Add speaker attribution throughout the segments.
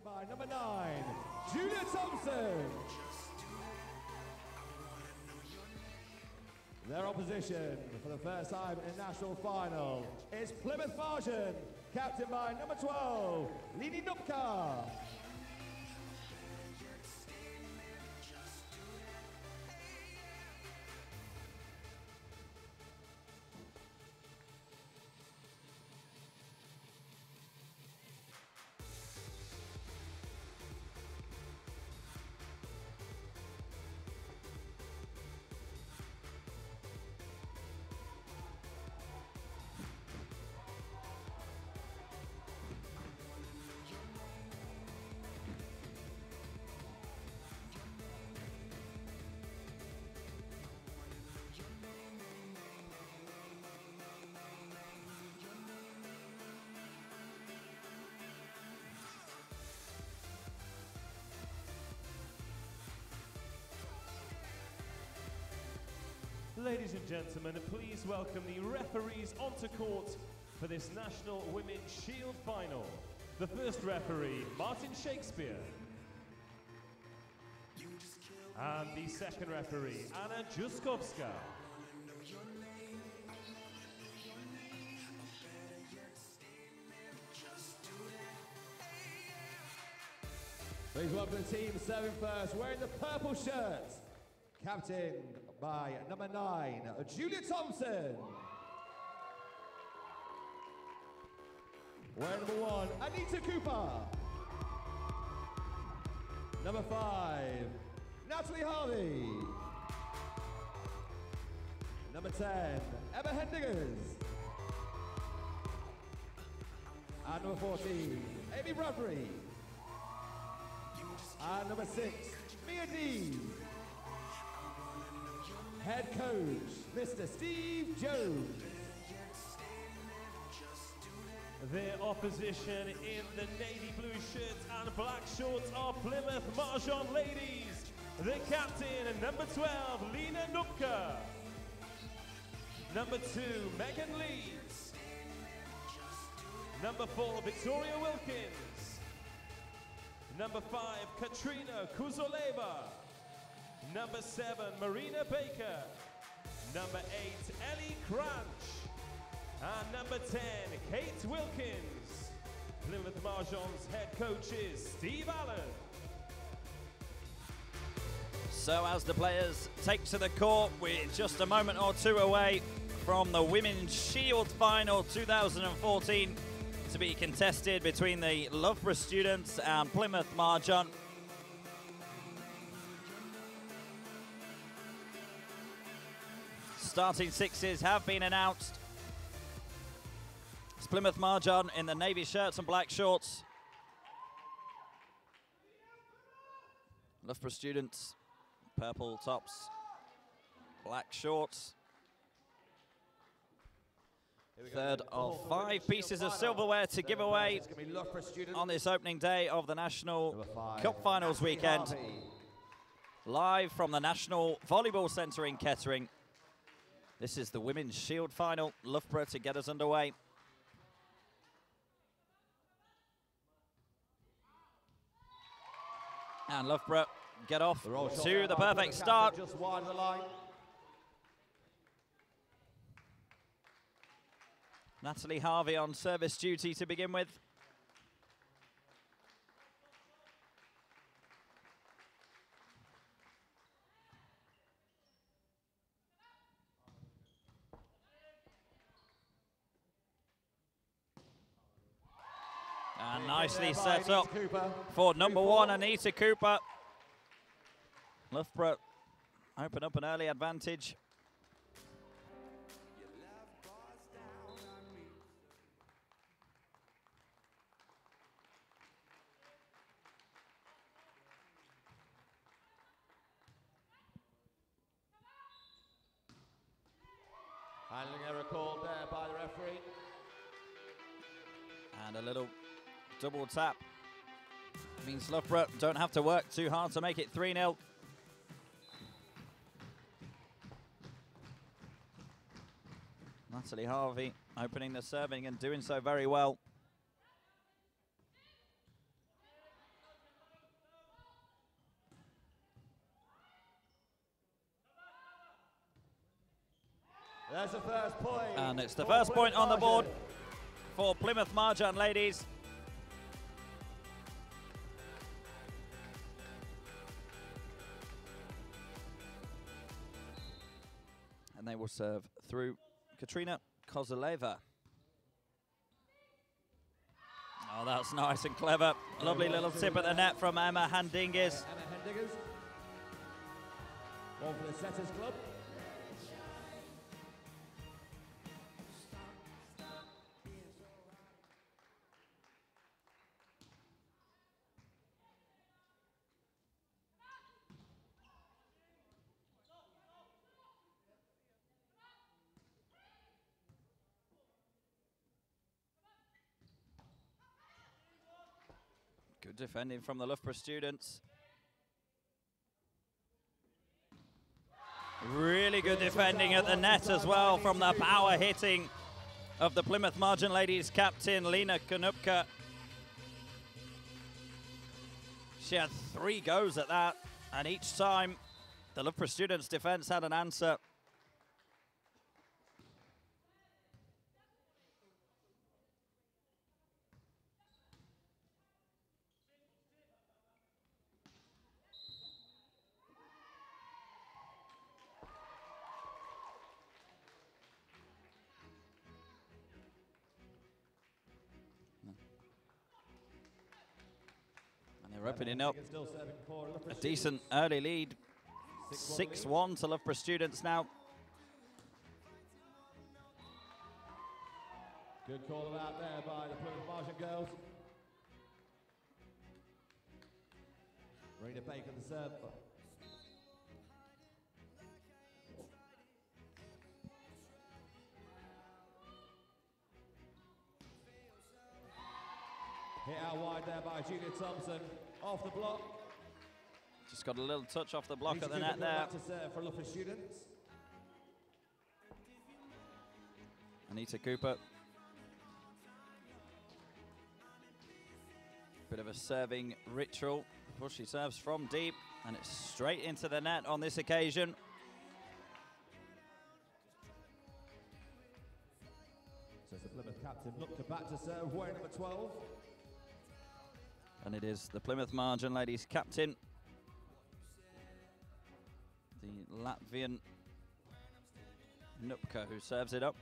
Speaker 1: By number 9, Julia Thompson. Their opposition for the first time in the national final is Plymouth Marjan, captained by number 12, Lini Nupka.
Speaker 2: Ladies and gentlemen, please welcome the referees onto court for this National Women's Shield Final. The first referee, Martin Shakespeare. And the second referee, Anna Juskowska.
Speaker 1: Please welcome the team serving first, wearing the purple shirt, captained by number 9, Julia Thompson. Wearing number 1, Anita Cooper. Number 5, Natalie Harvey. Number 10, Emma Hendingers. And number 14, Amy Bradbury. And number 6, Mia Dees. Head coach, Mr. Steve Jones.
Speaker 2: Their opposition in the navy blue shirts and black shorts are Plymouth Marjan ladies. The captain, number 12, Lina Nupka. Number 2, Megan Lee. Number 4, Victoria Wilkins. Number 5, Katrina Kuzoleva. Number 7, Marina Baker. Number 8, Ellie Cranch. And number 10, Kate Wilkins. Plymouth Marjan's head coach is Steve Allen.
Speaker 3: So as the players take to the court, we're just a moment or two away from the Women's Shield Final 2014 to be contested between the Loughborough students and Plymouth Marjan. Starting sixes have been announced. It's Plymouth Marjan in the navy shirts and black shorts. Loughborough students, purple tops, black shorts. Third of 5 pieces of silverware to give away on this opening day of the National Cup Finals weekend. Live from the National Volleyball Centre in Kettering. This is the Women's Shield Final. Loughborough to get us underway. And Loughborough get off to the perfect start.
Speaker 1: Just wide of the line.
Speaker 3: Natalie Harvey on service duty to begin with. And nicely set up for number 1, Anita Cooper. Loughborough open up an early advantage.
Speaker 1: Handling error called there by the referee.
Speaker 3: And a little double tap. Means Loughborough don't have to work too hard to make it 3-0. Natalie Harvey opening the serving and doing so very well.
Speaker 1: There's the first point.
Speaker 3: And it's the first point on the board for Plymouth Marjan ladies. And they will serve through Katrina Kozaleva. Oh, that's nice and clever. Lovely little tip at the net from Emma Handinges.
Speaker 1: Emma Handinges. One for the Setters Club.
Speaker 3: Good defending from the Loughborough students. Really good defending at the net as well from the power hitting of the Plymouth Marjan ladies captain Lena Konupka. She had 3 goes at that, and each time the Loughborough students' defense had an answer. They're opening up a decent early lead. 6-1 to Loughborough students now.
Speaker 1: Good call out there by the Plymouth Marjan girls. Rena Baker the serve. Hit out wide there by Julia Thompson. Off the block.
Speaker 3: Just got a little touch off the block at the net there.
Speaker 1: To serve for Loughborough students.
Speaker 3: Anita Cooper. Bit of a serving ritual before she serves from deep, and it's straight into the net on this occasion.
Speaker 1: So it's the Plymouth captain looked back to serve, wearing number 12.
Speaker 3: And it is the Plymouth Marjan ladies captain, the Latvian Nupka, who serves it up.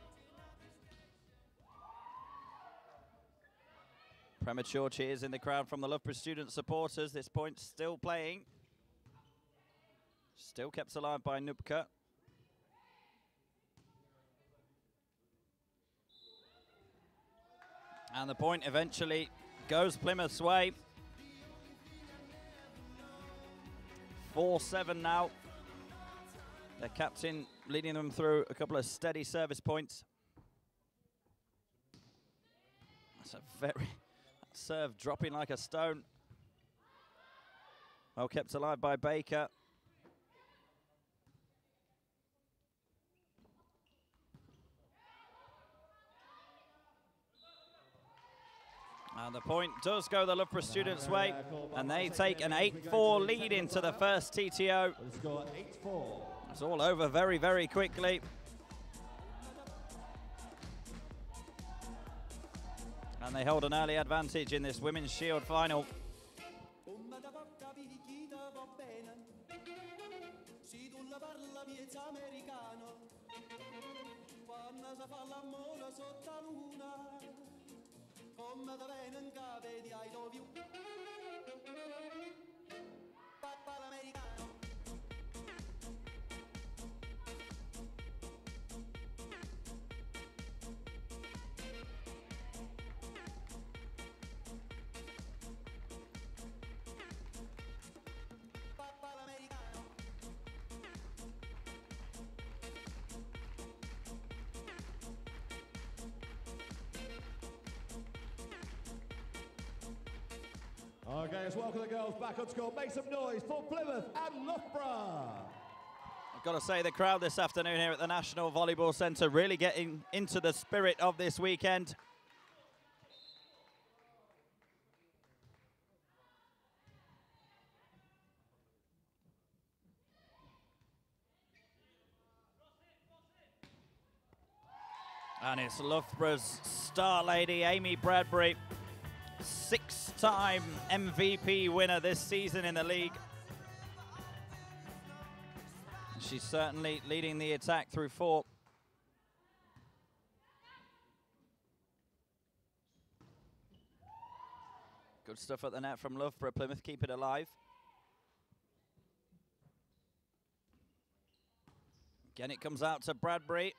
Speaker 3: Premature cheers in the crowd from the Loughborough student supporters. This point still playing. Still kept alive by Nupka. And the point eventually goes Plymouth's way. 4-7 now. Their captain leading them through a couple of steady service points. That's a very serve dropping like a stone. Well kept alive by Baker. And the point does go the Loughborough students' way, and they take an 8-4 lead into the first TTO. It's all over very, very quickly. And they hold an early advantage in this Women's Shield final.
Speaker 1: Okay, let's welcome the girls back on score. Make some noise for Plymouth and Loughborough.
Speaker 3: I've got to say, the crowd this afternoon here at the National Volleyball Centre really getting into the spirit of this weekend. And it's Loughborough's star lady, Amy Bradbury, 6-time MVP winner this season in the league. She's certainly leading the attack through 4. Good stuff at the net from Loughborough. Plymouth keep it alive. Again, it comes out to Bradbury.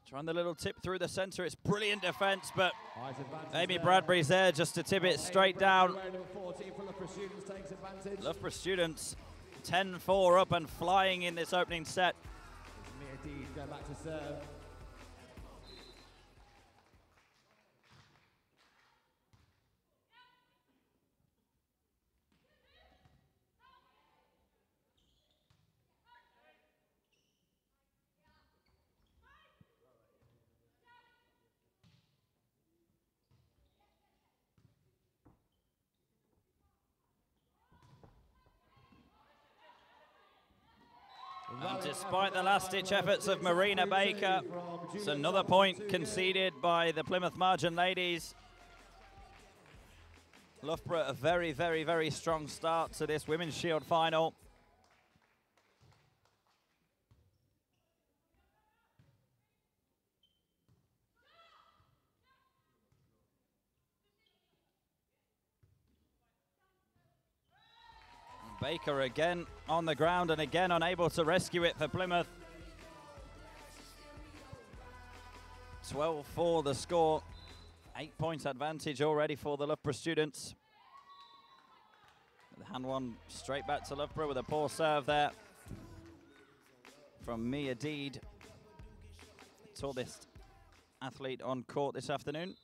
Speaker 3: Trying the little tip through the centre. It's brilliant defence, but Amy Bradbury's there just to tip it straight down. Loughborough students 10-4 up and flying in this opening set.
Speaker 1: Mia Deed going back to serve.
Speaker 3: And despite the last-ditch efforts of Marina Baker, it's another point conceded by the Plymouth Margin ladies. Loughborough, a very, very, very strong start to this Women's Shield final. Baker again on the ground and again unable to rescue it for Plymouth. 12-4 the score. 8 points advantage already for the Loughborough students. The hand one straight back to Loughborough with a poor serve there from Mia Deed. Tallest athlete on court this afternoon.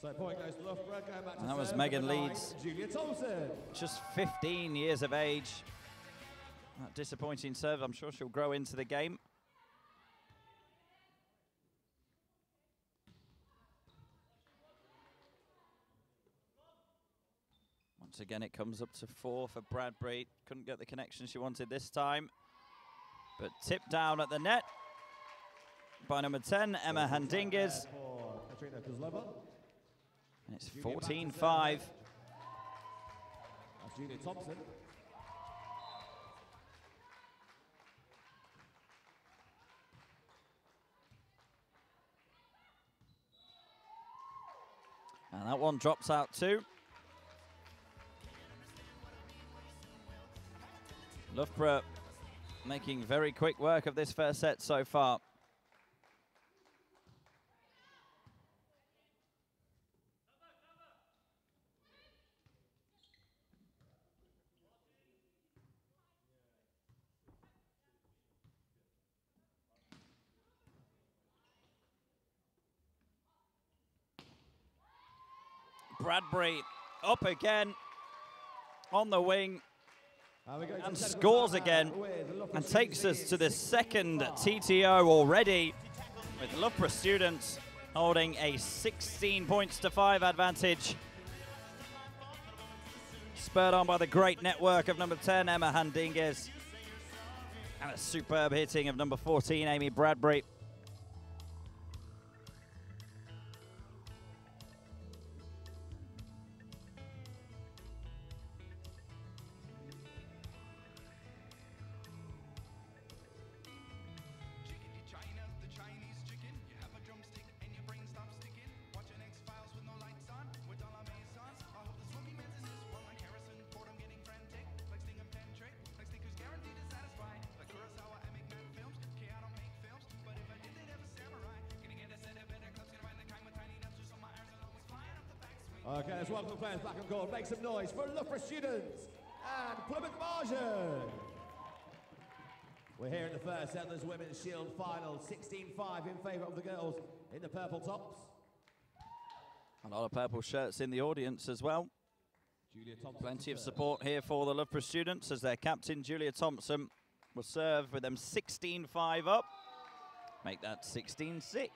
Speaker 1: So point goes to Loughborough, going back to
Speaker 3: and that was
Speaker 1: serve,
Speaker 3: Megan
Speaker 1: number 9,
Speaker 3: Leeds.
Speaker 1: Julia Thompson.
Speaker 3: Just 15 years of age. That disappointing serve. I'm sure she'll grow into the game. Once again, it comes up to 4 for Bradbury. Couldn't get the connection she wanted this time. But tipped down at the net by number 10, Emma Handinges. And it's 14-5.
Speaker 1: That's Julia Thompson.
Speaker 3: And that one drops out too. Loughborough making very quick work of this first set so far. Bradbury up again on the wing and scores again and takes us to the second TTO already, with Loughborough students holding a 16-5 advantage. Spurred on by the great network of number 10, Emma Handinges, and a superb hitting of number 14, Amy Bradbury.
Speaker 1: Okay, let's welcome the players back on court. Make some noise for Loughborough students and Plymouth Margin. We're here in the first set of this Women's Shield final. 16-5 in favour of the girls in the purple tops.
Speaker 3: A lot of purple shirts in the audience as well.
Speaker 1: Julia Thompson.
Speaker 3: Plenty of support here for the Loughborough students as their captain, Julia Thompson, will serve with them 16-5 up. Make that 16-6.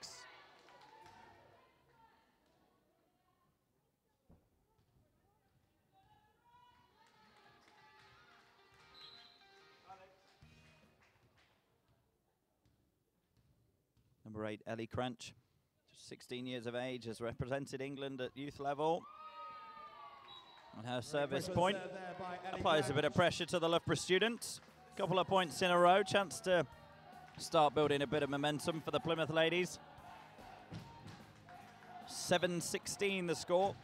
Speaker 3: number 8, Ellie Cranch. 16 years of age, has represented England at youth level. And her service point applies a bit of pressure to the Loughborough students. Couple of points in a row, chance to start building a bit of momentum for the Plymouth ladies. 7-16 the score.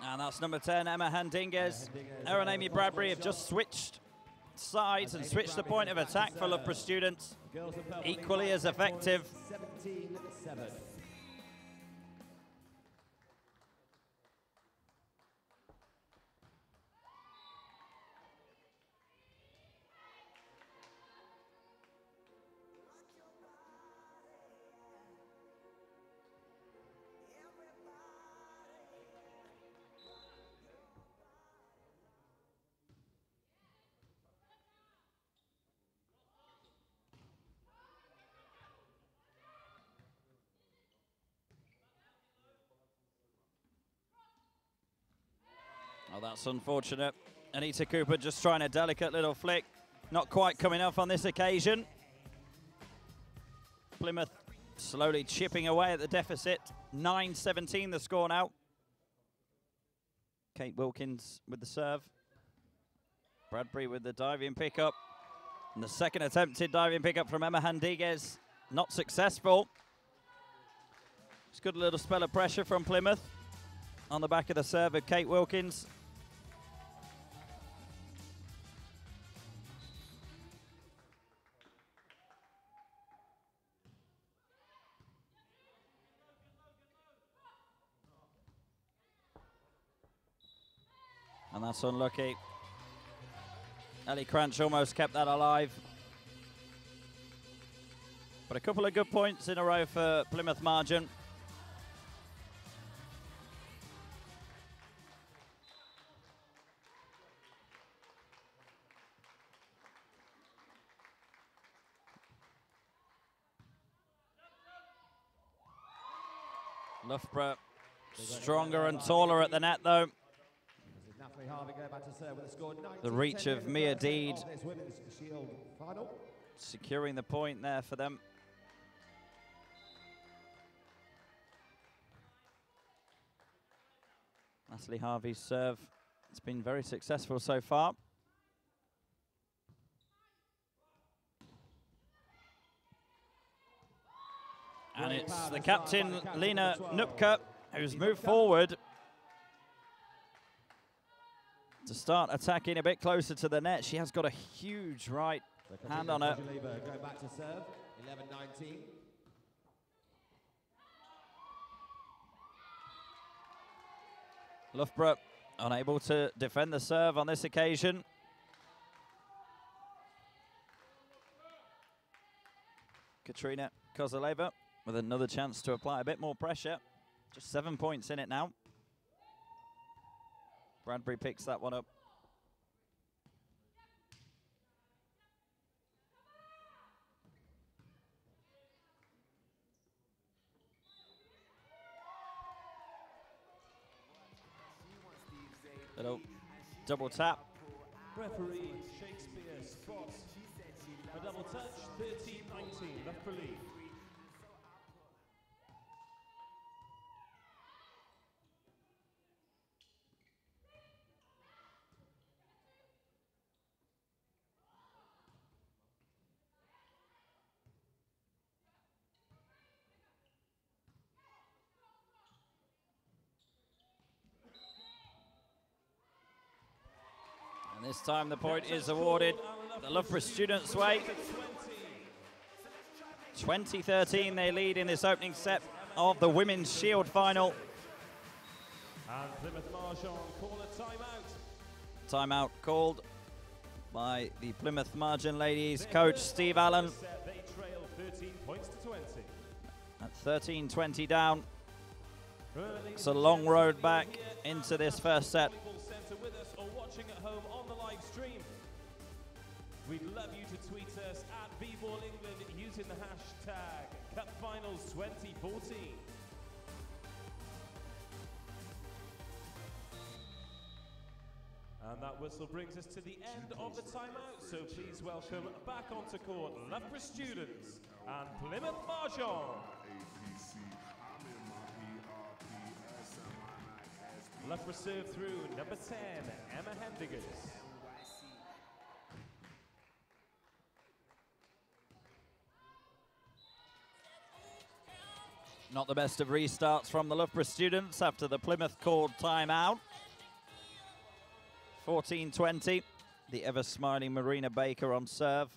Speaker 3: And that's number 10, Emma Handinges. Her and Amy Bradbury have just switched sides and switched the point of attack for Loughborough students. Equally as effective.
Speaker 1: 17-7.
Speaker 3: Oh, that's unfortunate. Anita Cooper just trying a delicate little flick. Not quite coming off on this occasion. Plymouth slowly chipping away at the deficit. 9-17 the score now. Kate Wilkins with the serve. Bradbury with the diving pickup. And the second attempted diving pickup from Emma Handinges. Not successful. It's good little spell of pressure from Plymouth on the back of the serve of Kate Wilkins. And that's unlucky. Ellie Cranch almost kept that alive. But a couple of good points in a row for Plymouth Margin. Loughborough stronger and taller at the net, though. The reach of Mia Deed securing the point there for them. Natalie Harvey's serve, it's been very successful so far. And it's the captain, Lena Nupka, who's moved forward to start attacking a bit closer to the net. She has got a huge right hand on her.
Speaker 1: Going back to serve, 11-19.
Speaker 3: Loughborough unable to defend the serve on this occasion. Katrina Kozaleva with another chance to apply a bit more pressure. Just 7 points in it now. Bradbury picks that one up. Little double tap.
Speaker 2: Referee Shakespeare spots a double touch, 13-19, left relief.
Speaker 3: This time the point is awarded the Loughborough students' way. 20-13 they lead in this opening set of the Women's Shield final.
Speaker 2: And Plymouth Margin call a timeout.
Speaker 3: Timeout called by the Plymouth Margin ladies coach Steve Allen.
Speaker 2: They trail 13 points to 20.
Speaker 3: At 13-20 down. It's a long road back into this first set.
Speaker 2: We'd love you to tweet us at VBall England using the hashtag CupFinals2014. And that whistle brings us to the end of the timeout, so please welcome back onto court Loughborough Students and Plymouth Mahjong. Loughborough serve through number 10, Emma Hendigas.
Speaker 3: Not the best of restarts from the Loughborough Students after the Plymouth called timeout. 14-20, the ever-smiling Marina Baker on serve.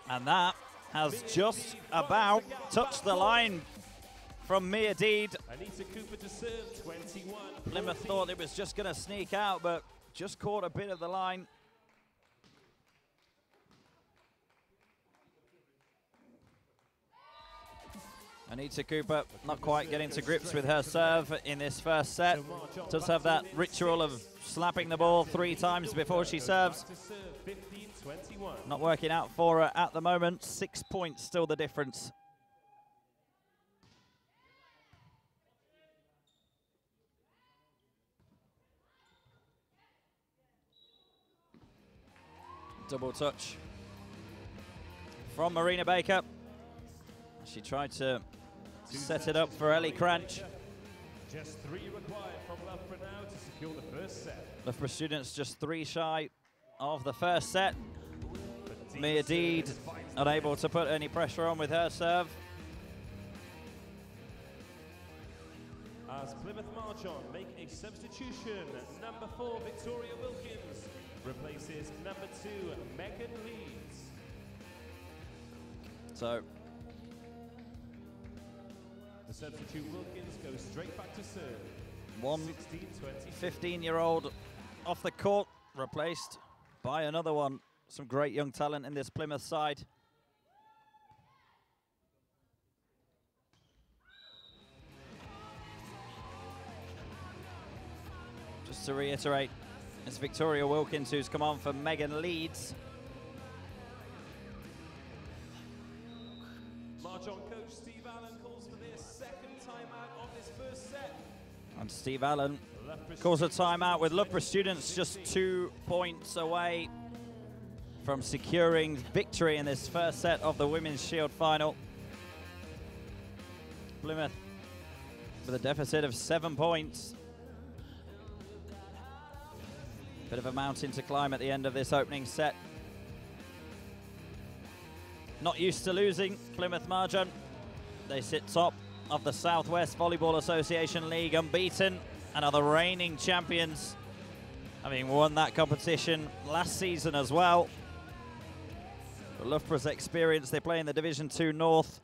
Speaker 3: And that has just about touched the line from Mia Deed.
Speaker 2: Anita Cooper to serve, 21.
Speaker 3: Plymouth thought it was just going to sneak out, but just caught a bit of the line. Anita Cooper not quite getting to grips with her serve in this first set. Does have that ritual of slapping the ball 3 times before she serves. Not working out for her at the moment. 6 points still the difference. Double touch from Marina Baker. She tried to set it up for Ellie Cranch.
Speaker 2: Just 3 required from Loughborough now to secure the first set.
Speaker 3: Loughborough Students just 3 shy of the first set. Mia Deed unable to put any pressure on with her serve.
Speaker 2: As Plymouth Mahjong make a substitution, number 4 Victoria Wilkins replaces number 2 Megan Leeds.
Speaker 3: So
Speaker 2: the substitute Wilkins goes straight back to serve.
Speaker 3: One
Speaker 2: 16-20.
Speaker 3: 15-year-old off the court, replaced by another one. Some great young talent in this Plymouth side. Just to reiterate, it's Victoria Wilkins who's come on for Megan Leeds.
Speaker 2: Mahjong coach Steve Allen calls for their second timeout of this first set.
Speaker 3: And Steve Allen calls a timeout with Loughborough Students just 2 points away from securing victory in this first set of the Women's Shield final. Plymouth with a deficit of 7 points. Bit of a mountain to climb at the end of this opening set. Not used to losing, Plymouth Mahjong. They sit top of the Southwest Volleyball Association League, unbeaten, and are the reigning champions, having won that competition last season as well. But Loughborough's experience, they play in the Division 2 North.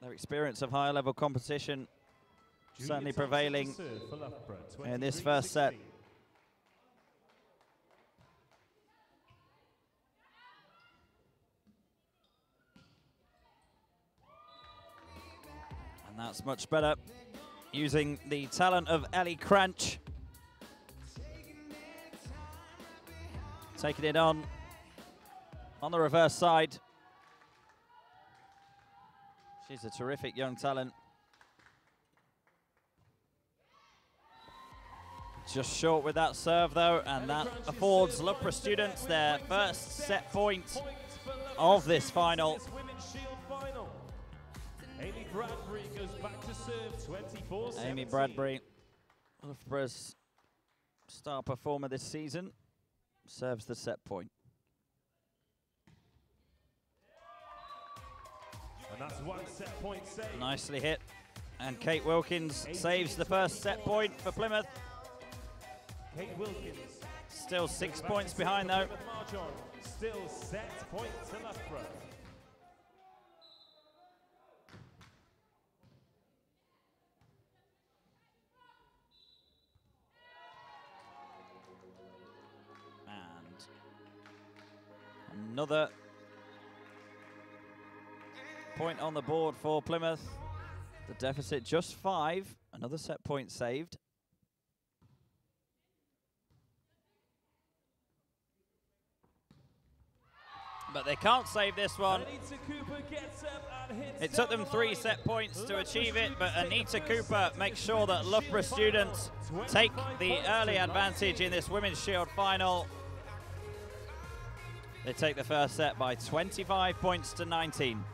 Speaker 3: Their experience of higher level competition certainly prevailing in this first set. And that's much better, using the talent of Ellie Cranch. Taking it on the reverse side. She's a terrific young talent. Just short with that serve though, and that affords Loughborough Students their first set point of this final.
Speaker 2: Amy Bradbury goes back to serve, 24-17.
Speaker 3: Amy Bradbury, Loughborough's star performer this season, serves the set point.
Speaker 2: And that's 1 set point save.
Speaker 3: Nicely hit. And Kate Wilkins saves the first set point for Plymouth.
Speaker 2: Kate Wilkins.
Speaker 3: Still 6 points behind though.
Speaker 2: Still set point to Loughborough.
Speaker 3: Another point on the board for Plymouth. The deficit just 5. Another set point saved. but they can't save this one.
Speaker 2: Anita Cooper gets up and hits
Speaker 3: It took
Speaker 2: down
Speaker 3: them
Speaker 2: the
Speaker 3: 3
Speaker 2: line.
Speaker 3: set points to
Speaker 2: Loughborough
Speaker 3: achieve it, but
Speaker 2: students
Speaker 3: Anita
Speaker 2: take the first
Speaker 3: Cooper
Speaker 2: set
Speaker 3: makes
Speaker 2: in
Speaker 3: sure that
Speaker 2: Women's
Speaker 3: Loughborough
Speaker 2: Shield
Speaker 3: students
Speaker 2: final.
Speaker 3: take
Speaker 2: 25
Speaker 3: the
Speaker 2: points
Speaker 3: early
Speaker 2: to
Speaker 3: advantage
Speaker 2: 19.
Speaker 3: in this Women's Shield final. They take the first set by 25 points to 19.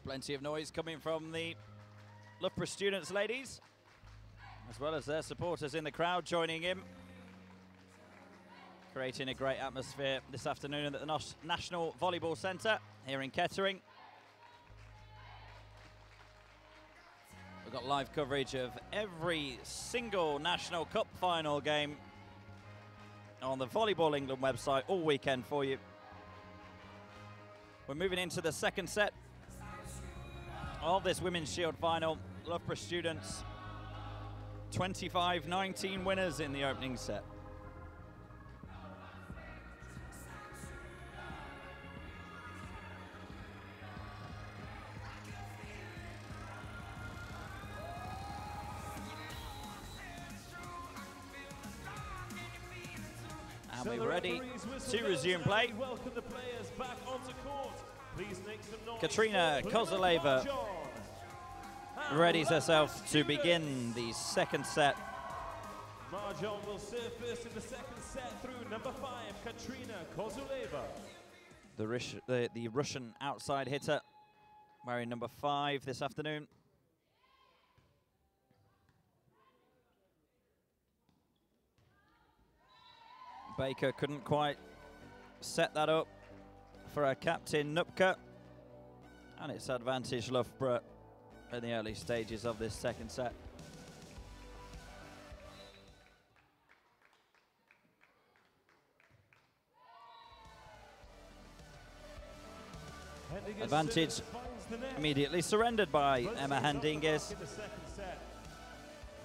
Speaker 3: Plenty of noise coming from the Loughborough students, ladies, as well as their supporters in the crowd joining in, creating a great atmosphere this afternoon at the National Volleyball Centre here in Kettering. We've got live coverage of every single National Cup final game on the Volleyball England website all weekend for you. We're moving into the second set of this Women's Shield final. Loughborough students 25-19 winners in the opening set. And we're ready to resume play.
Speaker 2: Welcome the players back onto court. Please make some noise.
Speaker 3: Katrina Kozuleva readies herself to begin the second set.
Speaker 2: Marjon will serve first in the second set through number 5, Katrina Kozuleva.
Speaker 3: The Russian outside hitter, wearing number 5 this afternoon. Baker couldn't quite set that up for her captain, Nupka. And it's advantage Loughborough in the early stages of this second set. Advantage immediately surrendered by Emma Handinges.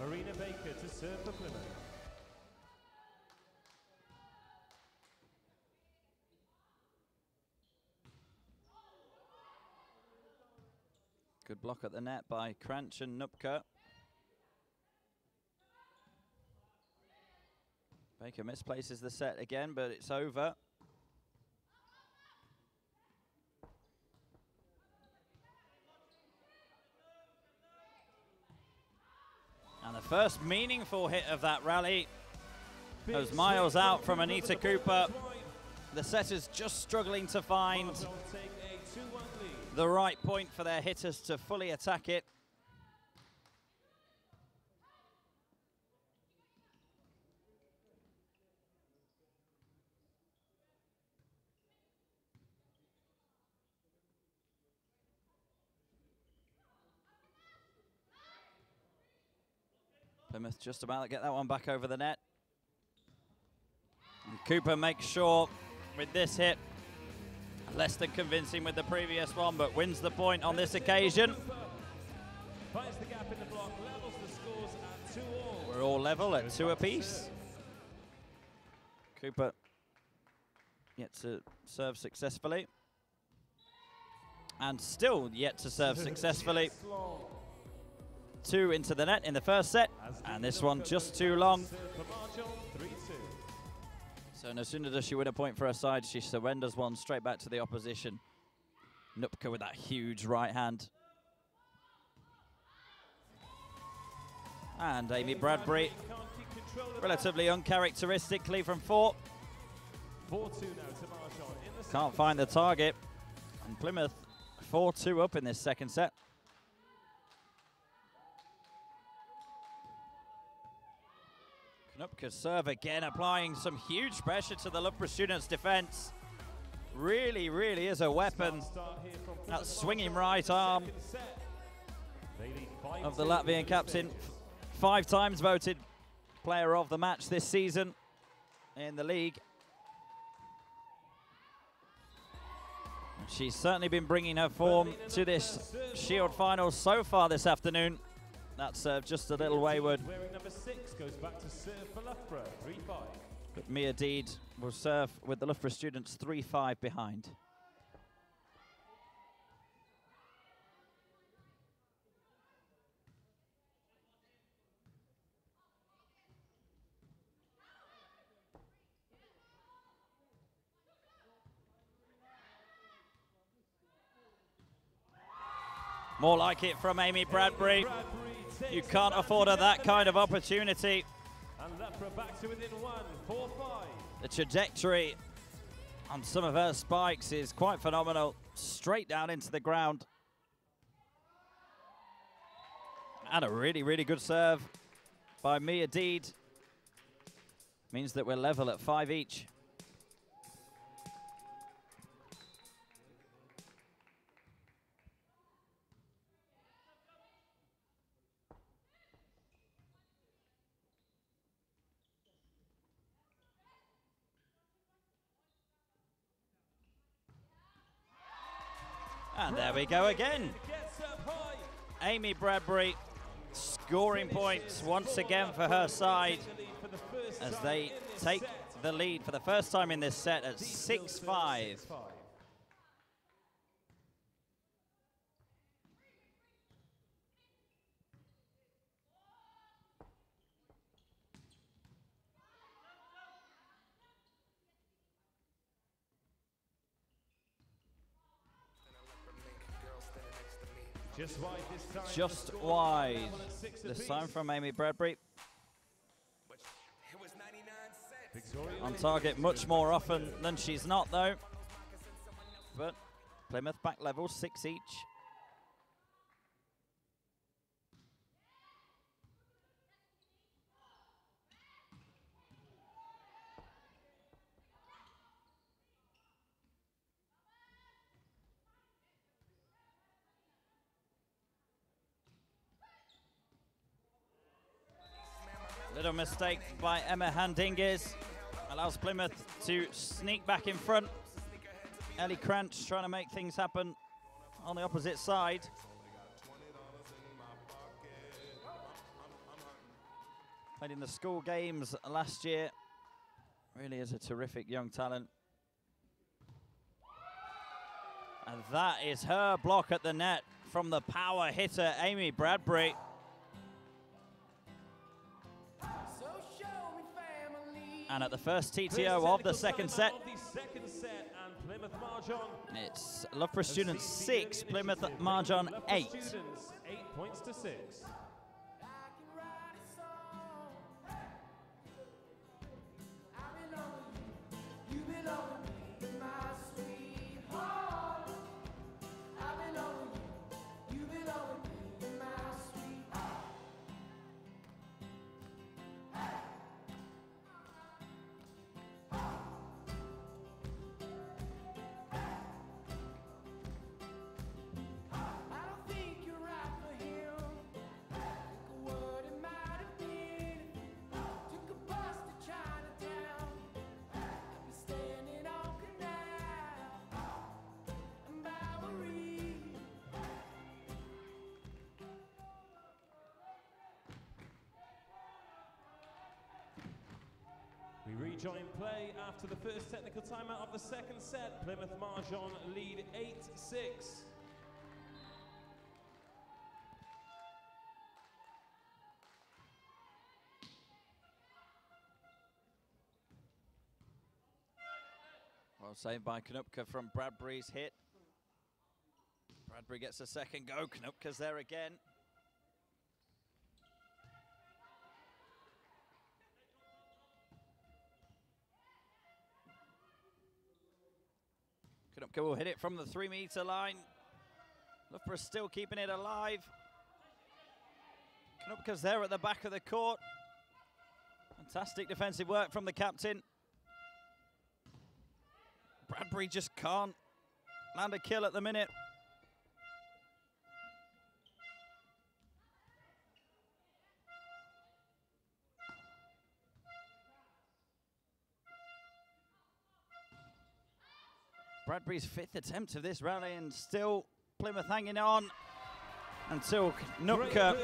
Speaker 2: Marina Baker to serve for Plymouth.
Speaker 3: Good block at the net by Cranch and Nupka. Baker misplaces the set again, but it's over. And the first meaningful hit of that rally goes miles out from Anita Cooper. The setters just struggling to find the right point for their hitters to fully attack it. Plymouth just about to get that one back over the net. And Cooper makes sure with this hit, less than convincing with the previous one, but wins the point on this occasion.
Speaker 2: Finds the gap in the block, levels the scores at 2-all.
Speaker 3: We're all level at 2 apiece. Cooper yet to serve successfully. And still yet to serve successfully. 2 into the net in the first set, and this one just too long. So no sooner does she win a point for her side, she surrenders one straight back to the opposition. Nupka with that huge right hand. And Amy Bradbury, relatively uncharacteristically from 4.
Speaker 2: 4-2 now to Marjon.
Speaker 3: Can't find the target. And Plymouth 4-2 up in this second set. Knupka serve again, applying some huge pressure to the Loughborough students' defense. Really, really is a weapon. That swinging right arm of the Latvian captain. 5 times voted player of the match this season in the league. She's certainly been bringing her form to this Shield final so far this afternoon. That serve just a little wayward.
Speaker 2: Wearing number 6 goes back to serve for Loughborough, 3-5.
Speaker 3: But Mia Deed will serve with the Loughborough students 3-5 behind. More like it from Amy Bradbury. You can't afford her that kind of opportunity.
Speaker 2: And Loughborough back to within 1, 4-5.
Speaker 3: The trajectory on some of her spikes is quite phenomenal. Straight down into the ground. And a really, really good serve by Mia Deed. Means that we're level at 5 each. And there we go again. Amy Bradbury scoring points once again for her side as they take the lead for the first time in this set at 6-5.
Speaker 2: Just wide this time.
Speaker 3: Just wide this time from Amy Bradbury. On target much more often than she's not, though. But Plymouth back level, 6 each. Little mistake by Emma Handinges allows Plymouth to sneak back in front. Ellie Cranch trying to make things happen on the opposite side. Played in the school games last year. Really is a terrific young talent. And that is her block at the net from the power hitter, Amy Bradbury. And at the first TTO of the second set, it's Loughborough Students 6, Plymouth Marjon 8.
Speaker 2: 8 points to 6. We rejoin play after the first technical timeout of the second set. Plymouth Marjon lead 8-6.
Speaker 3: Well saved by Knupka from Bradbury's hit. Bradbury gets a second go. Knupka's there again. Knupka will hit it from the 3-meter line. Loughborough still keeping it alive. Knupka's there at the back of the court. Fantastic defensive work from the captain. Bradbury just can't land a kill at the minute. Bradbury's 5th attempt of this rally, and still Plymouth hanging on until Knupka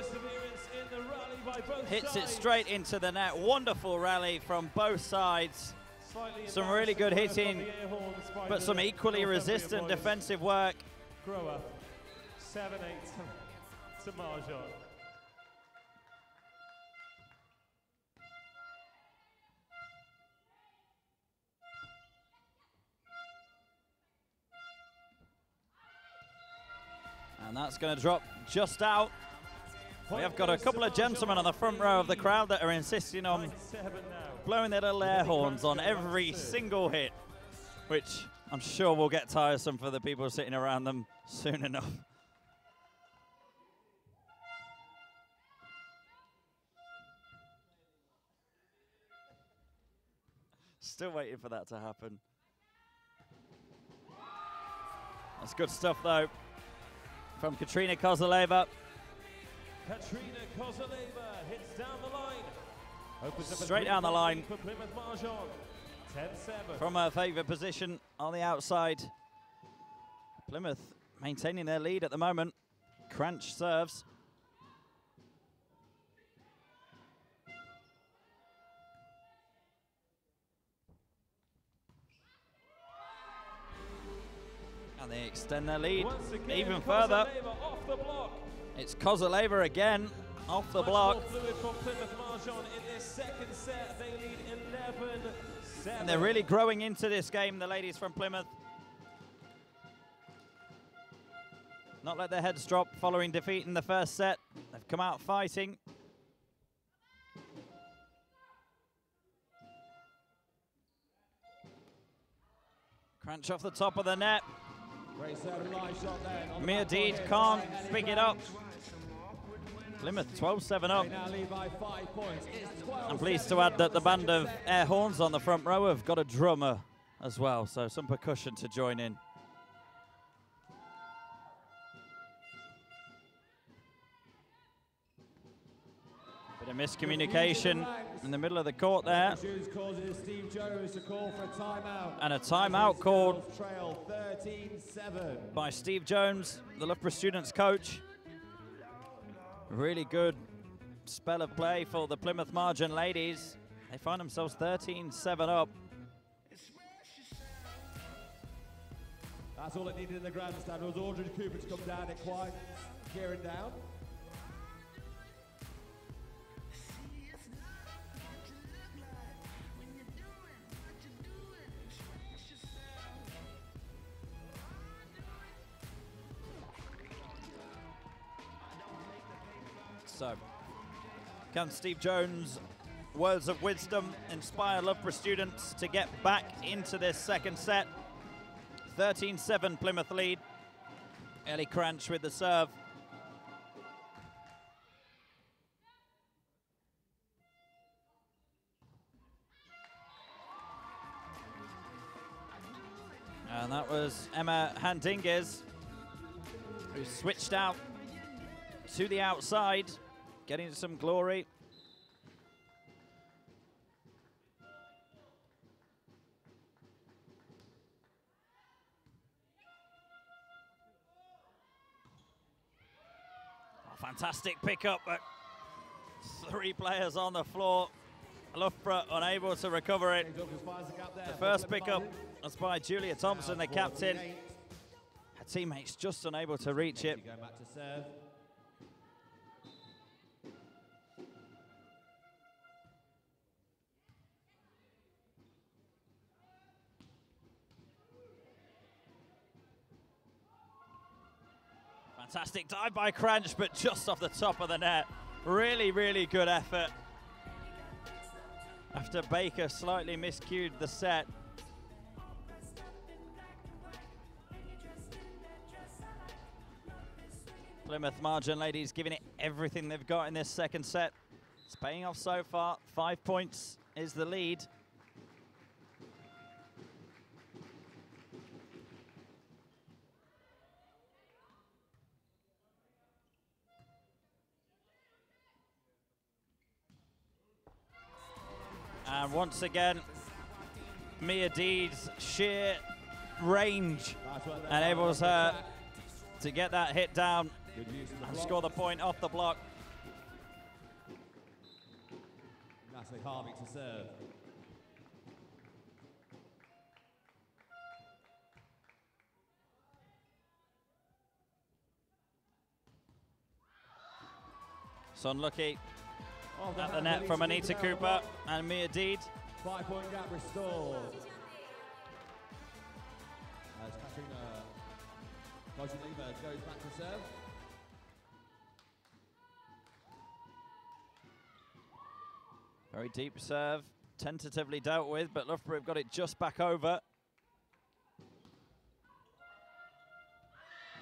Speaker 3: hits it straight into the net. Wonderful rally from both sides. Some really good hitting, but some equally resistant defensive work.
Speaker 2: Grower, 7-8 to Marjon.
Speaker 3: And that's going to drop just out. We have got a couple of gentlemen on the front row of the crowd that are insisting on blowing their little air horns on every single hit, which I'm sure will get tiresome for the people sitting around them soon enough. Still waiting for that to happen. That's good stuff, though, from Katrina Kozaleva.
Speaker 2: Katrina Kozaleva hits down the line. Opens up
Speaker 3: straight down the line
Speaker 2: for Plymouth Marjon. 10-7.
Speaker 3: From her favourite position on the outside. Plymouth maintaining their lead at the moment. Cranch serves. And they extend their lead even further.
Speaker 2: Off the block.
Speaker 3: It's Kozaleva again, off the block.
Speaker 2: Much more fluid from Plymouth Marjon in this second set. They lead 11-7.
Speaker 3: And they're really growing into this game, the ladies from Plymouth. Not let their heads drop following defeat in the first set. They've come out fighting. Cranch off the top of the net. Mirdid can't pick it up. Plymouth 12-7 up. I'm pleased to add that the band of air horns on the front row have got a drummer as well, so some percussion to join in. Bit of miscommunication in the middle of the court there. And a timeout called by Steve Jones, the Loughborough students coach. Really good spell of play for the Plymouth Marjon ladies. They find themselves 13-7 up.
Speaker 1: That's all it needed in the grandstand was Audrey Cooper to come down and quiet Kieran down.
Speaker 3: So, can Steve Jones' words of wisdom inspire Loughborough students to get back into this second set? 13-7 Plymouth lead. Ellie Cranch with the serve. And that was Emma Handinges, who switched out to the outside, getting some glory. Oh, fantastic pickup, but 3 players on the floor. Loughborough unable to recover it. The first pickup was by Julia Thompson, the captain. Her teammates just unable to reach it.
Speaker 1: Going back to serve.
Speaker 3: Fantastic dive by Cranch, but just off the top of the net. Really, really good effort. After Baker slightly miscued the set. Plymouth Marjan ladies giving it everything they've got in this second set. It's paying off so far. 5 points is the lead. And once again, Mia Deed's sheer range enables her to get that hit down and score the point off the block.
Speaker 1: Natalie Harvey to serve.
Speaker 3: So unlucky at the net from Anita Cooper and Mia Deed.
Speaker 1: 5-point gap restored. As Katrina Bojuleva goes back to serve.
Speaker 3: Very deep serve, tentatively dealt with, but Loughborough got it just back over.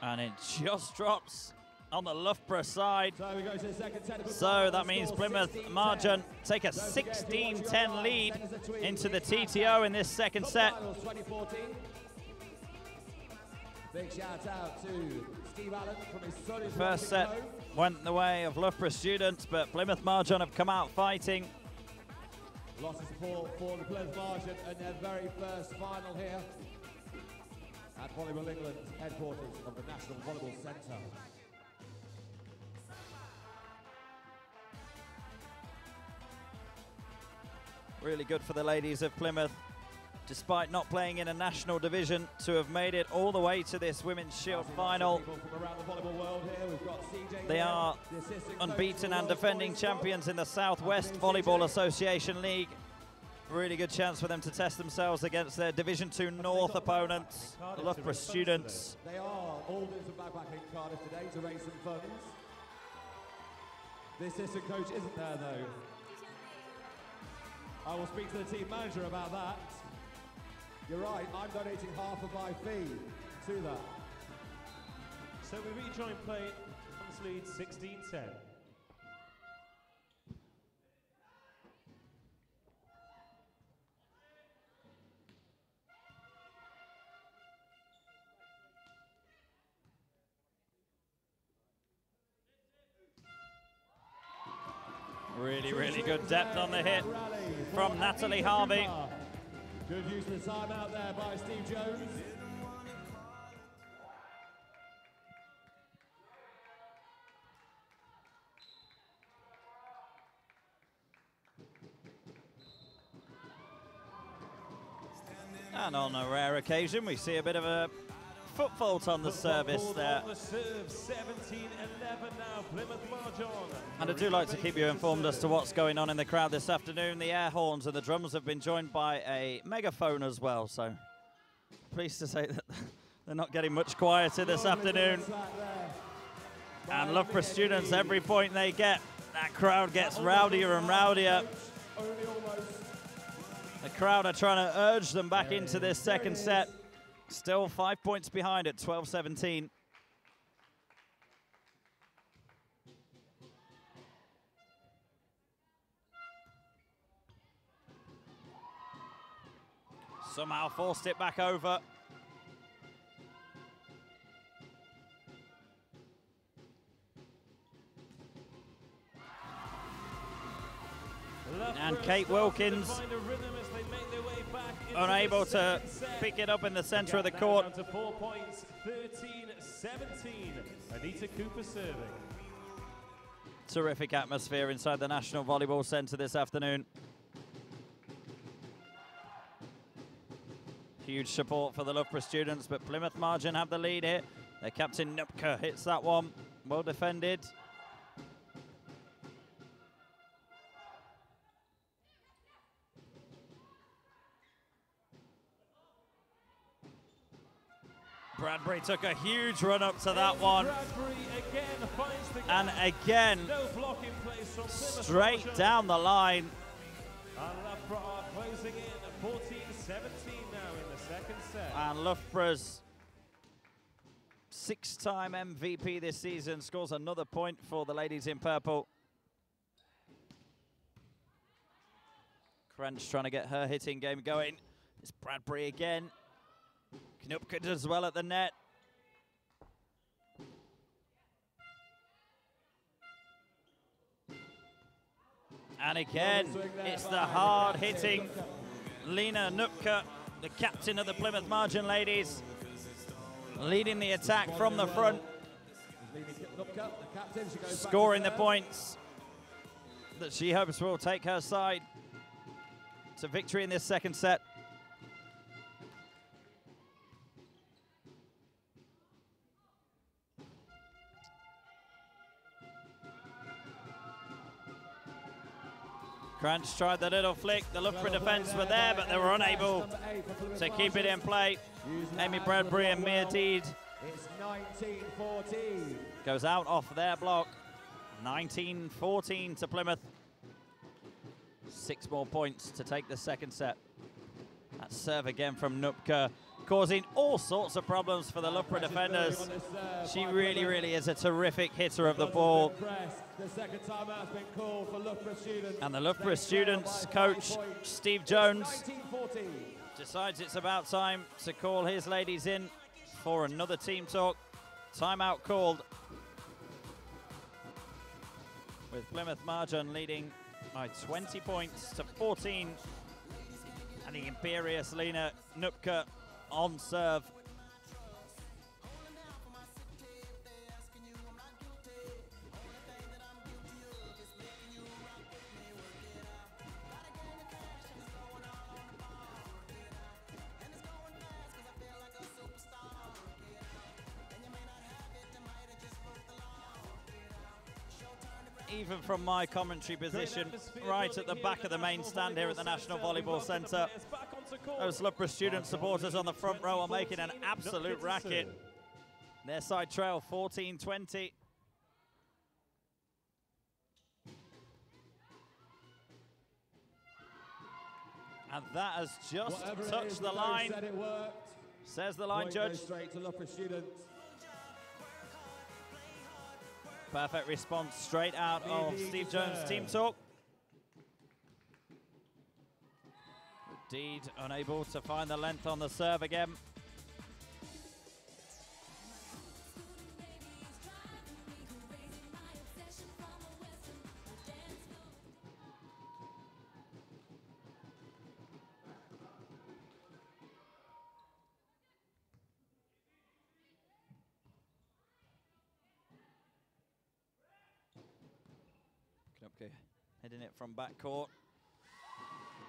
Speaker 3: And it just drops on the Loughborough side.
Speaker 1: So we go to the second set.
Speaker 3: So that means Plymouth Marjan take a 16-10 lead into the TTO in this second set.
Speaker 1: 2014. Big shout out to Steve Allen from his son.
Speaker 3: The first set went the way of Loughborough students, but Plymouth Marjan have come out fighting.
Speaker 1: Lots of support for the Plymouth Marjan and their very first final here at Volleyball England, headquarters of the National Volleyball Centre.
Speaker 3: Really good for the ladies of Plymouth, despite not playing in a national division, to have made it all the way to this Women's Shield final. They are unbeaten and defending champions in the Southwest Volleyball Association League. Really good chance for them to test themselves against their Division 2 North opponents, the Loughborough students.
Speaker 1: They are all doing some backpacking in Cardiff today to raise some funds. The assistant coach isn't there though. I will speak to the team manager about that. You're right, I'm donating half of my fee to that.
Speaker 2: So we rejoin play, lead 16-10.
Speaker 3: Really, really good depth on the hit from Natalie Harvey.
Speaker 1: Good use of the time out there by Steve Jones.
Speaker 3: And on a rare occasion, we see a bit of a foot fault on the service there.
Speaker 2: On the serve, 17-11 now, Plymouth Marjan.
Speaker 3: And I do like to keep you informed as to what's going on in the crowd this afternoon. The air horns and the drums have been joined by a megaphone as well, so pleased to say that they're not getting much quieter this afternoon. And Loughborough students, every point they get, that crowd gets rowdier and rowdier. The crowd are trying to urge them back into this second set. Still 5 points behind at 12-17. Somehow forced it back over. And Kate Wilkins unable to pick it up in the center of the court.
Speaker 2: To 4 points, 13-17. Anita Cooper serving.
Speaker 3: Terrific atmosphere inside the National Volleyball Centre this afternoon. Huge support for the Loughborough students, but Plymouth Margin have the lead here. Their captain Nupka hits that one. Well defended. Bradbury took a huge run up to that one.
Speaker 2: Again finds the
Speaker 3: and again,
Speaker 2: no block in place from
Speaker 3: straight down the line.
Speaker 2: And Loughborough are closing in 14-17 now in the second set.
Speaker 3: And Loughborough's six-time MVP this season scores another point for the ladies in purple. Crunch trying to get her hitting game going. It's Bradbury again. Knupka does well at the net. And again, it's the hard-hitting Lena Nupka, the captain of the Plymouth Margin ladies, leading the attack from the front, scoring the points that she hopes will take her side to victory in this second set. Crunch tried the little flick. The Loughborough defence were there, but they were unable to keep it in play. Amy Bradbury and Mia Deed
Speaker 1: It's 19-14.
Speaker 3: goes out off their block. 19-14 to Plymouth. 6 more points to take the second set. That serve again from Nupka, causing all sorts of problems for the Loughborough defenders. She really is a terrific hitter of the ball.
Speaker 1: The second time out has been called for Loughborough students.
Speaker 3: And the Loughborough students coach, Steve Jones,
Speaker 1: 19-14.
Speaker 3: decides it's about time to call his ladies in for another team talk. Timeout called, with Plymouth Margin leading by 20 points to 14. And the imperious Lena Nupka on serve. Even from my commentary position, right at the back of the main stand here at the National Volleyball Centre, those Loughborough student supporters on the front row are making an absolute racket. Their side trail 14-20. And that has just touched the line, says the line judge.
Speaker 1: Straight to Loughborough students.
Speaker 3: Perfect response straight out of Steve Jones' team talk. Deed unable to find the length on the serve again. Knupka hitting it from backcourt.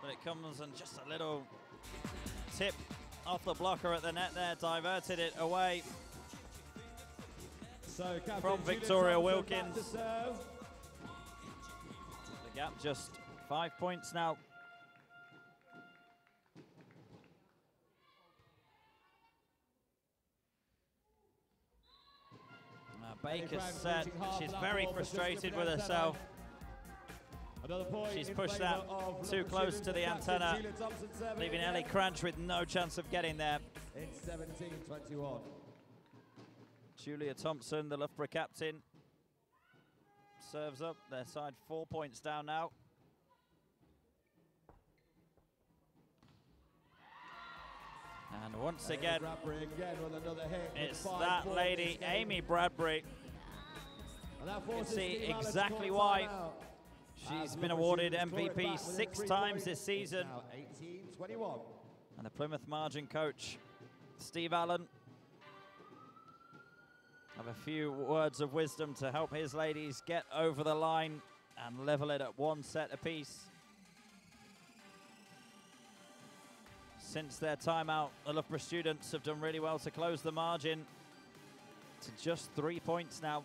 Speaker 3: But it comes and just a little tip off the blocker at the net there, diverted it away
Speaker 1: So
Speaker 3: from Victoria Wilkins. The gap just 5 points now. Baker's set. She's very frustrated with herself. She's pushed that too close to the antenna, leaving Ellie Crunch with no chance of getting there.
Speaker 1: It's 17-21.
Speaker 3: Julia Thompson, the Loughborough captain, serves up. Their side 4 points down now. And once again, it's that lady, Amy Bradbury. You can see exactly why she's been awarded MVP 6 times this season.
Speaker 1: 18-21.
Speaker 3: And the Plymouth Margin coach, Steve Allen, have a few words of wisdom to help his ladies get over the line and level it at 1 set apiece. since their timeout. The Loughborough students have done really well to close the margin to just 3 points now.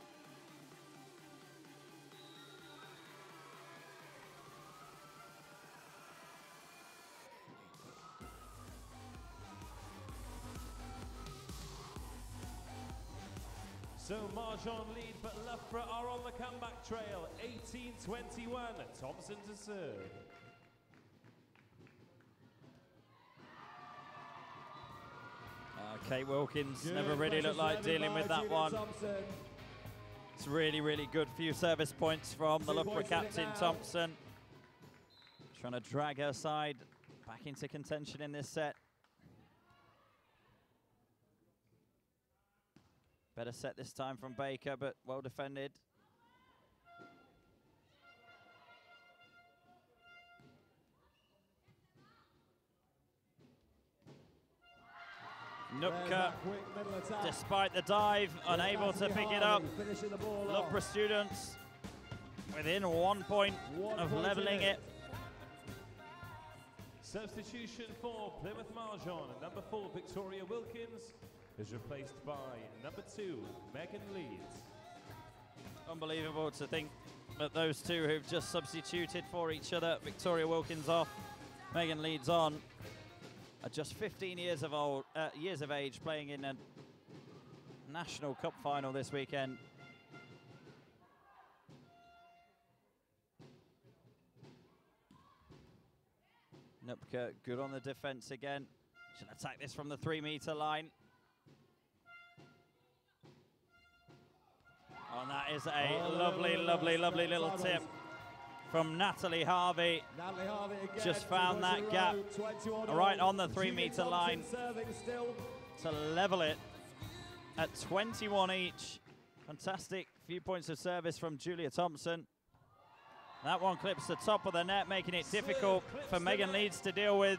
Speaker 2: So Marjon lead, but Loughborough are on the comeback trail. 18-21, Thompson to serve.
Speaker 3: Kate Wilkins never really looked like dealing with that one. It's really, really good few service points from the Loughborough captain, Thompson. Trying to drag her side back into contention in this set. Better set this time from Baker, but well defended. Nupka, despite the dive, unable to pick it up. Loughborough students within 1 point of leveling it.
Speaker 2: Substitution for Plymouth Marjon. Number 4, Victoria Wilkins, is replaced by number 2, Megan Leeds.
Speaker 3: Unbelievable to think that those two who've just substituted for each other, Victoria Wilkins off, Megan Leeds on, are just 15 years of age, playing in a National Cup final this weekend. Nupka good on the defense again. Should attack this from the 3-meter line. Oh, and that is a lovely, lovely, lovely little tip from Natalie Harvey. Just found that gap right on the 3-meter line to level it at 21 each. Fantastic few points of service from Julia Thompson. That one clips the top of the net, making it difficult for Megan Leeds to deal with.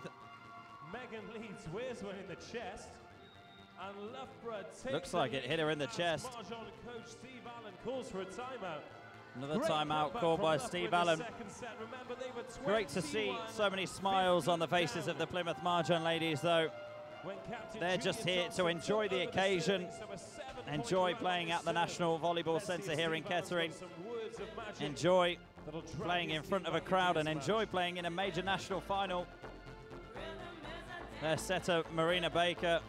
Speaker 2: Megan Leeds wears one in the chest. And Loughborough takes
Speaker 3: looks like it hit her in the chest.
Speaker 2: Marjon coach Steve Allen calls for a timeout.
Speaker 3: Another timeout called by Steve Allen. Great to see so many smiles on the faces of the Plymouth Marjon ladies, though. They're just here to enjoy the occasion, enjoy playing at the National Volleyball Centre here in Kettering, enjoy playing in front of a crowd, and enjoy playing in a major national final. Their setter, Marina Baker.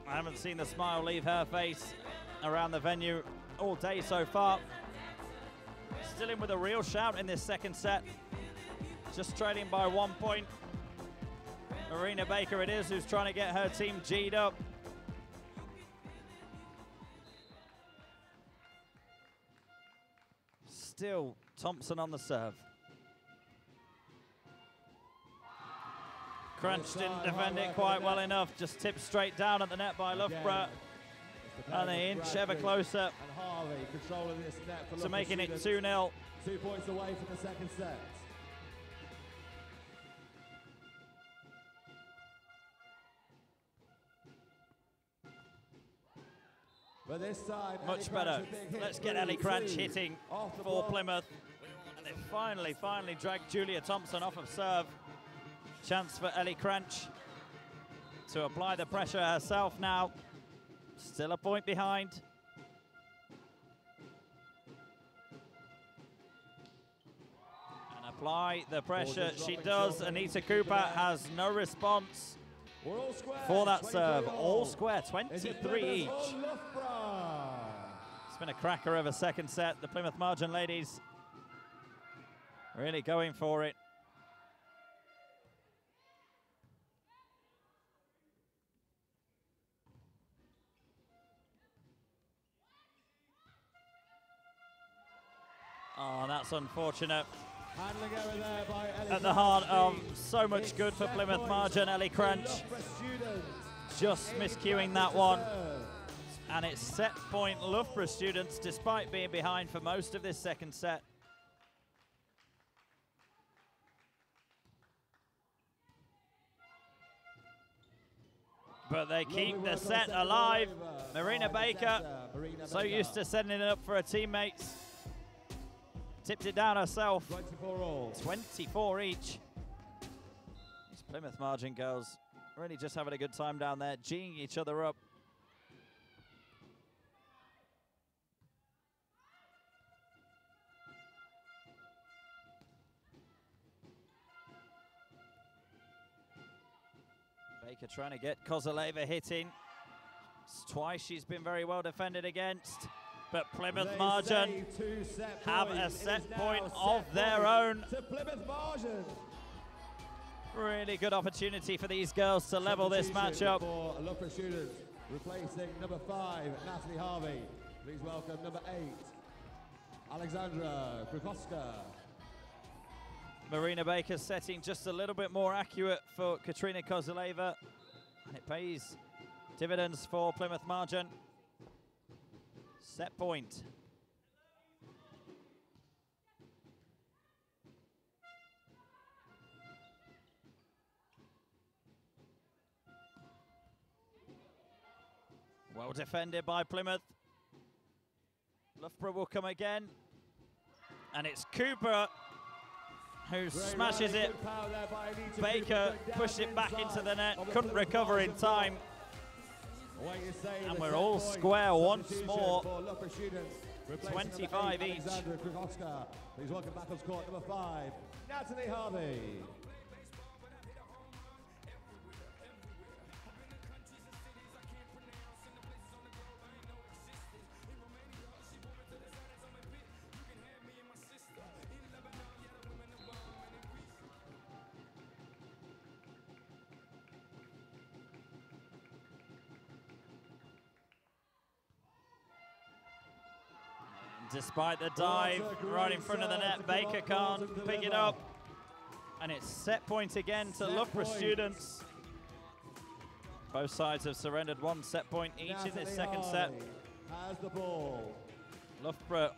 Speaker 3: I haven't seen the smile leave her face around the venue all day so far. Still in with a real shout in this second set. Just trailing by 1 point. Marina Baker it is who's trying to get her team G'd up. Still Thompson on the serve. Crunch didn't defend it quite well enough, just tipped straight down at the net by Loughborough. And they inch ever closer to making it 2-0.
Speaker 1: 2 points away from the second set. But this time,
Speaker 3: much better. Let's get Ellie Cranch hitting for Plymouth. And they finally dragged Julia Thompson off of serve. Chance for Ellie Cranch to apply the pressure herself now. Still a point behind. And apply the pressure. She does. Anita Cooper has no response for that serve. All square, 23 each. It's been a cracker of a second set. The Plymouth Marjon ladies really going for it. Oh, that's unfortunate. At the heart of so much good for Plymouth Marjon, Ellie Cranch just miscuing that one. And it's set point Loughborough students, despite being behind for most of this second set. But they keep the set alive. Marina Baker, so used to sending it up for her teammates. Tipped it down herself.
Speaker 1: 24 all.
Speaker 3: 24 each. These Plymouth Marjon girls really just having a good time down there, geeing each other up. Baker trying to get Kozaleva hitting. Twice she's been very well defended against. But Plymouth Margin have a set point of their own. Really good opportunity for these girls to level this matchup.
Speaker 1: For Loughborough students, replacing number 5, Natalie Harvey. Please welcome number 8, Alexandra Krukowska.
Speaker 3: Marina Baker setting just a little bit more accurate for Katrina Kozaleva, and it pays dividends for Plymouth Margin. Set point. Well defended by Plymouth. Loughborough will come again, and it's Cooper who smashes it. Baker pushed it back into the net, couldn't recover in time. And we're all square once more. 25 each.
Speaker 1: Please welcome back on court number 5, Natalie Harvey.
Speaker 3: Despite the dive right in front of the net, Baker can't pick it up. And it's set point again to Loughborough students. Both sides have surrendered 1 set point each in this second set.
Speaker 1: Has the ball.
Speaker 3: Loughborough,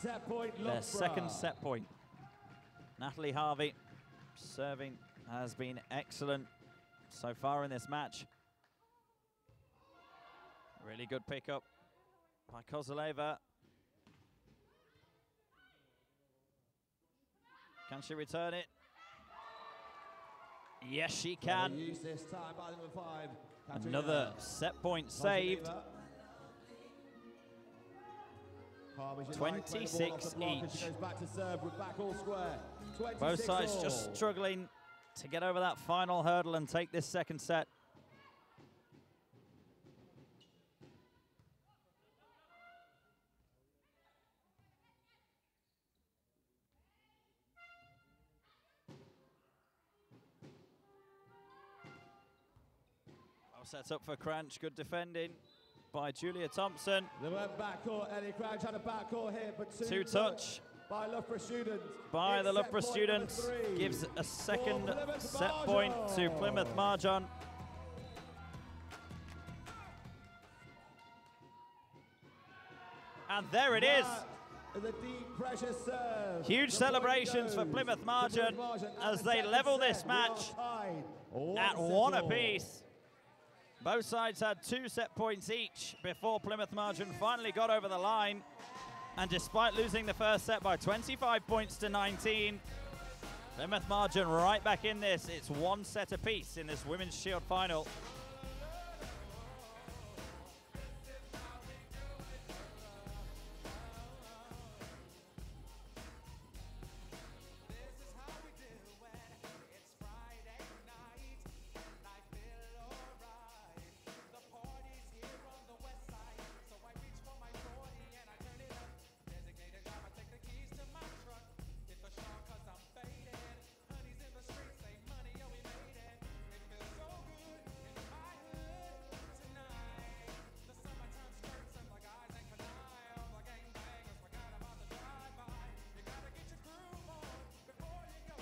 Speaker 1: Set point,
Speaker 3: their
Speaker 1: Loughborough.
Speaker 3: second set point. Natalie Harvey serving has been excellent so far in this match. Really good pickup by Kozaleva. Can she return it? Yes, she can.
Speaker 1: Use this time by number 5, Katrina
Speaker 3: Another set point saved.
Speaker 1: Kozaleva.
Speaker 3: 26 each.
Speaker 1: She goes back to serve with back all square.
Speaker 3: Both sides
Speaker 1: 26
Speaker 3: just
Speaker 1: all.
Speaker 3: struggling to get over that final hurdle and take this second set. Set up for Cranch, good defending by Julia Thompson.
Speaker 1: They went backcourt, Ellie Cranch had a backcourt hit, but
Speaker 3: Two touch
Speaker 1: by Loughborough students.
Speaker 3: by the
Speaker 1: It's
Speaker 3: Loughborough
Speaker 1: set point number
Speaker 3: students.
Speaker 1: 3
Speaker 3: Gives a second
Speaker 1: for Plymouth
Speaker 3: set point to
Speaker 1: Margin.
Speaker 3: Plymouth Margin. And there it is.
Speaker 1: The deep pressure serve.
Speaker 3: Huge
Speaker 1: The
Speaker 3: celebrations for
Speaker 1: point goes
Speaker 3: Plymouth
Speaker 1: to
Speaker 3: Margin
Speaker 1: Plymouth Margin
Speaker 3: as
Speaker 1: at
Speaker 3: they
Speaker 1: the
Speaker 3: level
Speaker 1: second
Speaker 3: this
Speaker 1: set.
Speaker 3: match
Speaker 1: We are tied.
Speaker 3: at
Speaker 1: 1
Speaker 3: 1
Speaker 1: set all.
Speaker 3: apiece. Both sides had 2 set points each before Plymouth Margin finally got over the line. And despite losing the first set by 25 points to 19, Plymouth Margin right back in this. It's 1 set apiece in this Women's Shield final.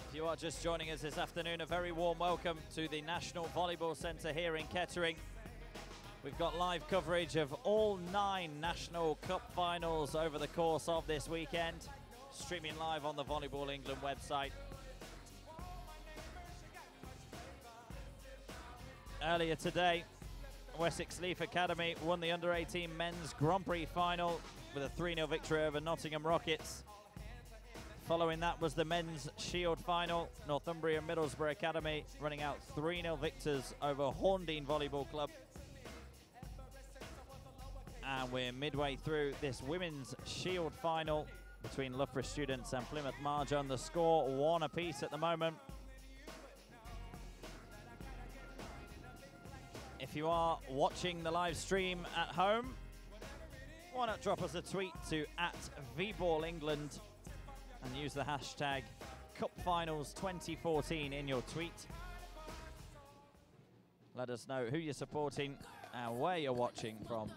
Speaker 3: If you are just joining us this afternoon, a very warm welcome to the National Volleyball Centre here in Kettering. We've got live coverage of all 9 National Cup finals over the course of this weekend, streaming live on the Volleyball England website. Earlier today, Wessex Leaf Academy won the Under-18 Men's Grand Prix final with a 3-0 victory over Nottingham Rockets. Following that was the men's Shield final. Northumbria Middlesbrough Academy running out 3-0 victors over Horndean Volleyball Club. And we're midway through this women's Shield final between Loughborough Students and Plymouth Marjon. The score 1 apiece at the moment. If you are watching the live stream at home, why not drop us a tweet to @VBallEngland and use the hashtag CupFinals2014 in your tweet. Let us know who you're supporting and where you're watching from.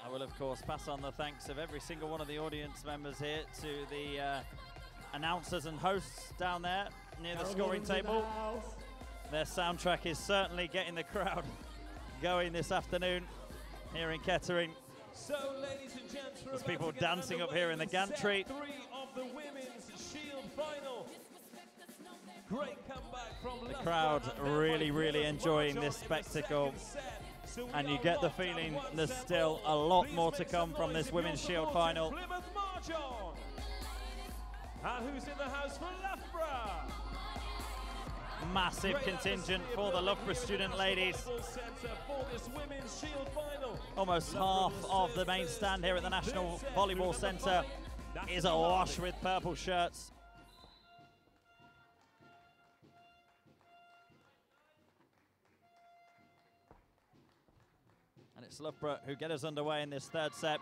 Speaker 3: I will, of course, pass on the thanks of every single one of the audience members here to the announcers and hosts down there near the scoring table. Their soundtrack is certainly getting the crowd going this afternoon here in Kettering.
Speaker 2: So, ladies and gents,
Speaker 3: there's people dancing up here in the gantry.
Speaker 2: 3 of the women's Shield final. Great comeback from
Speaker 3: the crowd really enjoying this spectacle. And you get the feeling there's still a lot more to come from this Women's Shield final.
Speaker 2: Plymouth Marjon. And who's in the house for Loughborough?
Speaker 3: Massive contingent for the Loughborough student ladies.
Speaker 2: For this Women's Shield final.
Speaker 3: Almost half of the main stand here at the National Volleyball Centre is awash with purple shirts. And it's Loughborough who get us underway in this third set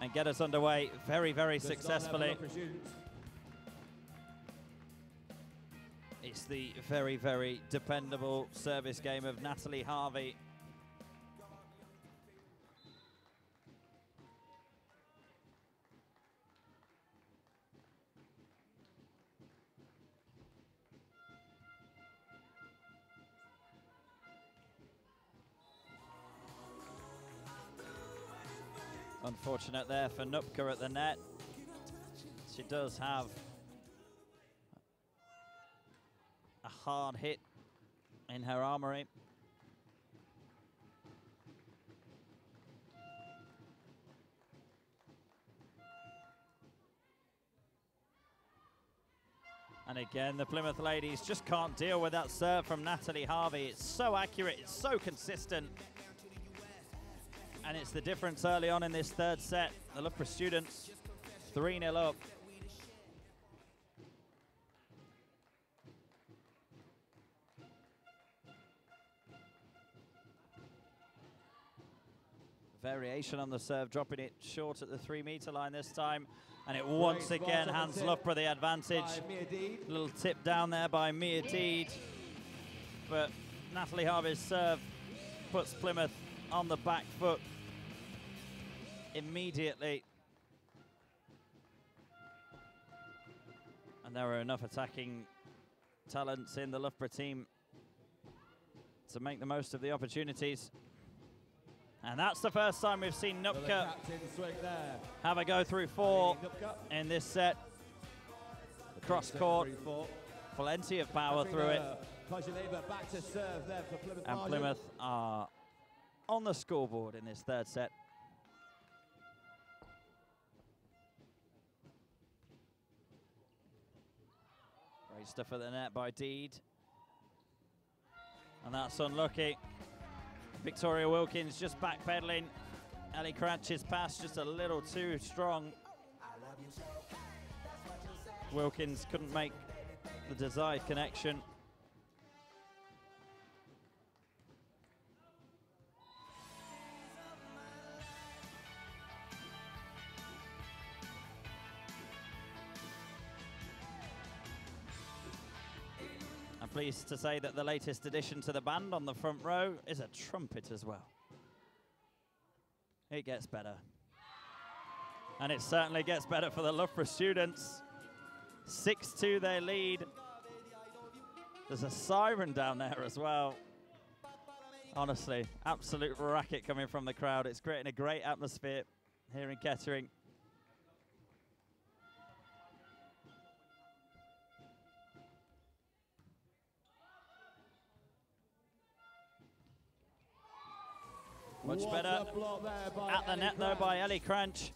Speaker 3: and get us underway very successfully. It's the very dependable service game of Natalie Harvey. Unfortunate there for Nupka at the net. She does have a hard hit in her armory. And again, the Plymouth ladies just can't deal with that serve from Natalie Harvey. It's so accurate, it's so consistent. And it's the difference early on in this third set. The Loughborough students 3-0 up. Variation on the serve, dropping it short at the 3-meter line this time. And it once again hands Loughborough the advantage. A little tip down there by Mia Deed. But Natalie Harvey's serve puts Plymouth on the back foot immediately. And there are enough attacking talents in the Loughborough team to make the most of the opportunities. And that's the first time we've seen Nupka have a go through 4 in this set. Cross court, plenty of power through it. And Plymouth are on the scoreboard in this third set. Great stuff at the net by Deed. And that's unlucky. Victoria Wilkins just backpedaling. Ellie Cranch's pass just a little too strong. Wilkins couldn't make the desired connection. I'm pleased to say that the latest addition to the band on the front row is a trumpet as well. It gets better. And it certainly gets better for the Loughborough students. 6-2 their lead. There's a siren down there as well. Honestly, absolute racket coming from the crowd. It's creating a great atmosphere here in Kettering. Much better at the net though by Ellie Cranch.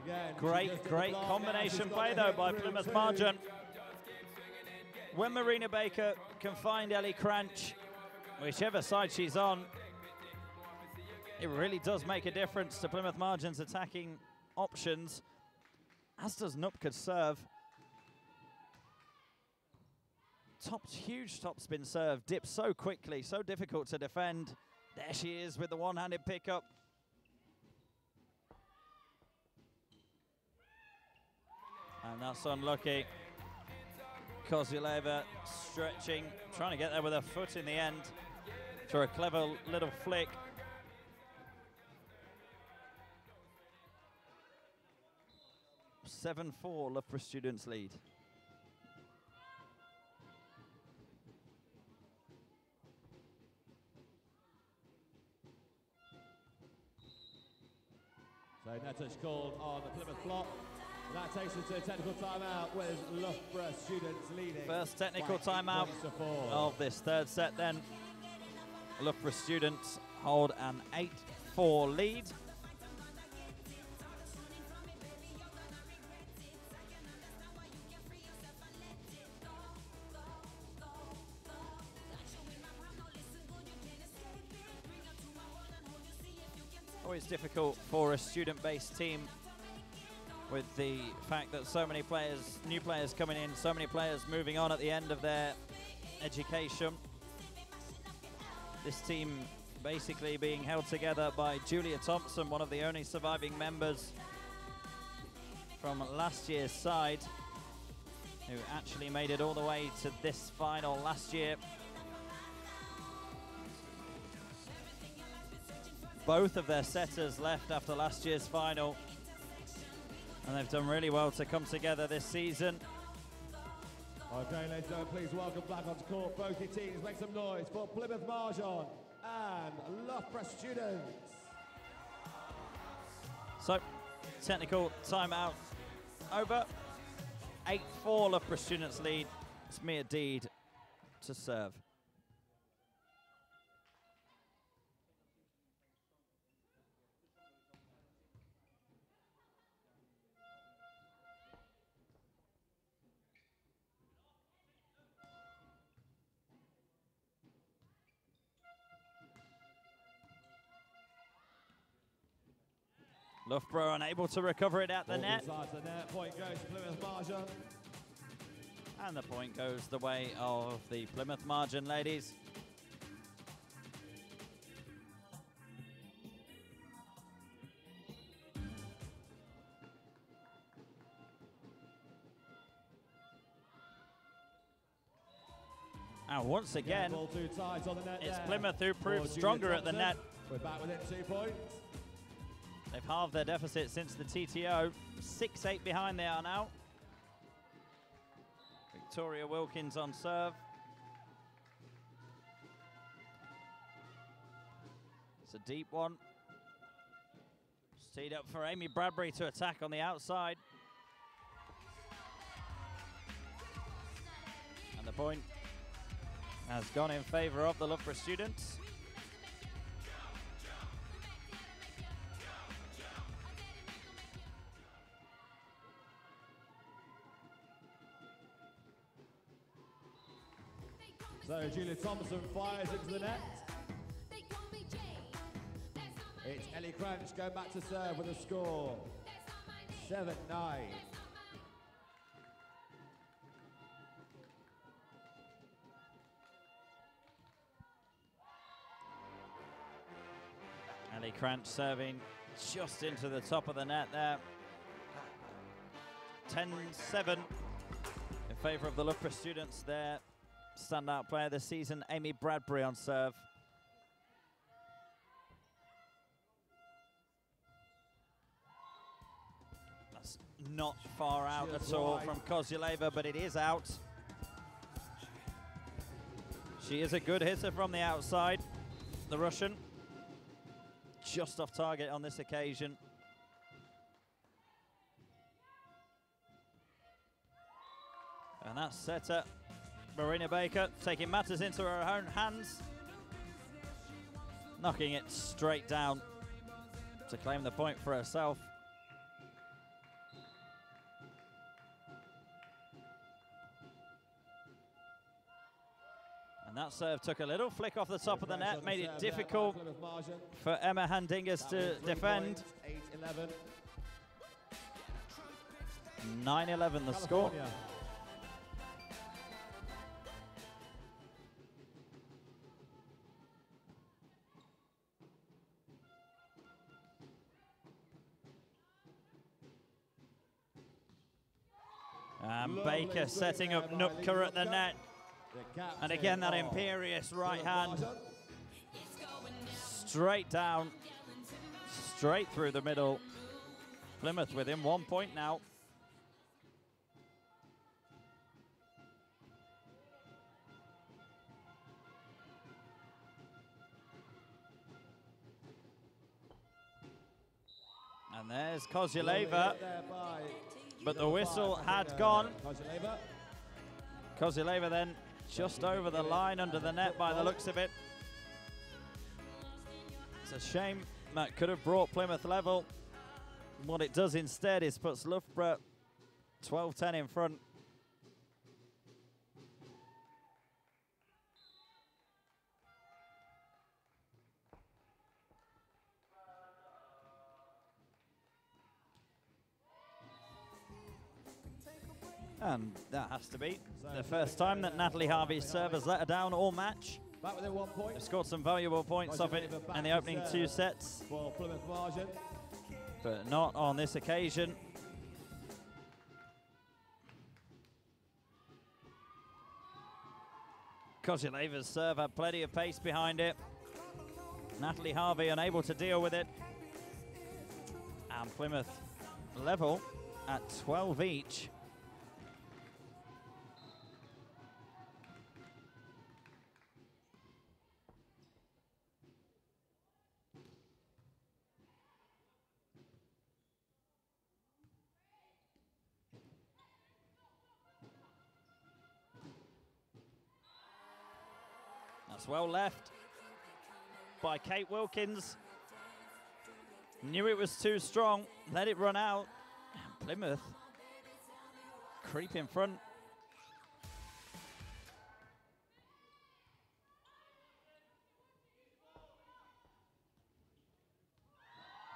Speaker 1: Again,
Speaker 3: great combination play though by Plymouth Marjon. When Marina Baker can find Ellie Cranch, whichever side she's on, it really does make a difference to Plymouth Marjon's attacking options, as does Nupka's serve. Huge topspin serve, dips so quickly, so difficult to defend. There she is with the one-handed pickup. And that's unlucky. Kozuleva stretching, trying to get there with her foot in the end for a clever little flick. Seven 7-4, Loughborough Students lead.
Speaker 1: So net touch called on the Plymouth block. That takes us to a technical timeout with Loughborough Students leading.
Speaker 3: First technical timeout of this third set then. Loughborough Students hold an 8-4 lead. Always difficult for a student-based team with the fact that so many players, new players coming in, so many players moving on at the end of their education. This team basically being held together by Julia Thompson, one of the only surviving members from last year's side, who actually made it all the way to this final last year. Both of their setters left after last year's final, and they've done really well to come together this season.
Speaker 1: Okay, ladies and gentlemen, please welcome back onto court both your teams. Make some noise for Plymouth Marjon and Loughborough Students.
Speaker 3: So, technical timeout over. 8-4 Loughborough Students lead. It's Mia Deed to serve. Loughborough unable to recover it at the net.
Speaker 1: Point goes to Plymouth Marjon.
Speaker 3: And the point goes the way of the Plymouth Marjon ladies. And once again, it's Plymouth who proves stronger at the net.
Speaker 1: We're back within 2 points.
Speaker 3: They've halved their deficit since the TTO. 6-8 behind they are now. Victoria Wilkins on serve. It's a deep one. Teed up for Amy Bradbury to attack on the outside. And the point has gone in favor of the Loughborough Students.
Speaker 1: So Julia Thompson fires into the net. It's Ellie Cranch going back to serve with a score. 7-9.
Speaker 3: Ellie Cranch serving just into the top of the net there. 10-7 in favor of the Loughborough Students there standout player this season, Amy Bradbury on serve. That's not far out at all from Kozyuleva, but it is out. She is a good hitter from the outside, the Russian. Just off target on this occasion. And that's setter Marina Baker taking matters into her own hands, knocking it straight down to claim the point for herself. And that serve took a little flick off the top of the net, made it difficult for Emma Handingas to defend. 9-11 the score. And Baker setting up Nupka at the net. And again, that imperious right hand. Straight down, straight through the middle. Plymouth within 1 point now. And there's Kozyuleva. But the whistle had gone. Kozyuleva then just over the line under the net by the looks of it. It's a shame. That could have brought Plymouth level. What it does instead is puts Loughborough 12-10 in front. And that has to be the first time that Natalie Harvey's serve has let her down all match. They've scored some valuable points off it in the opening 2 sets, but not on this occasion. Kozyuleva's serve had plenty of pace behind it. Natalie Harvey unable to deal with it. And Plymouth level at 12 each. That's well left by Kate Wilkins. Knew it was too strong, let it run out. And Plymouth creep in front.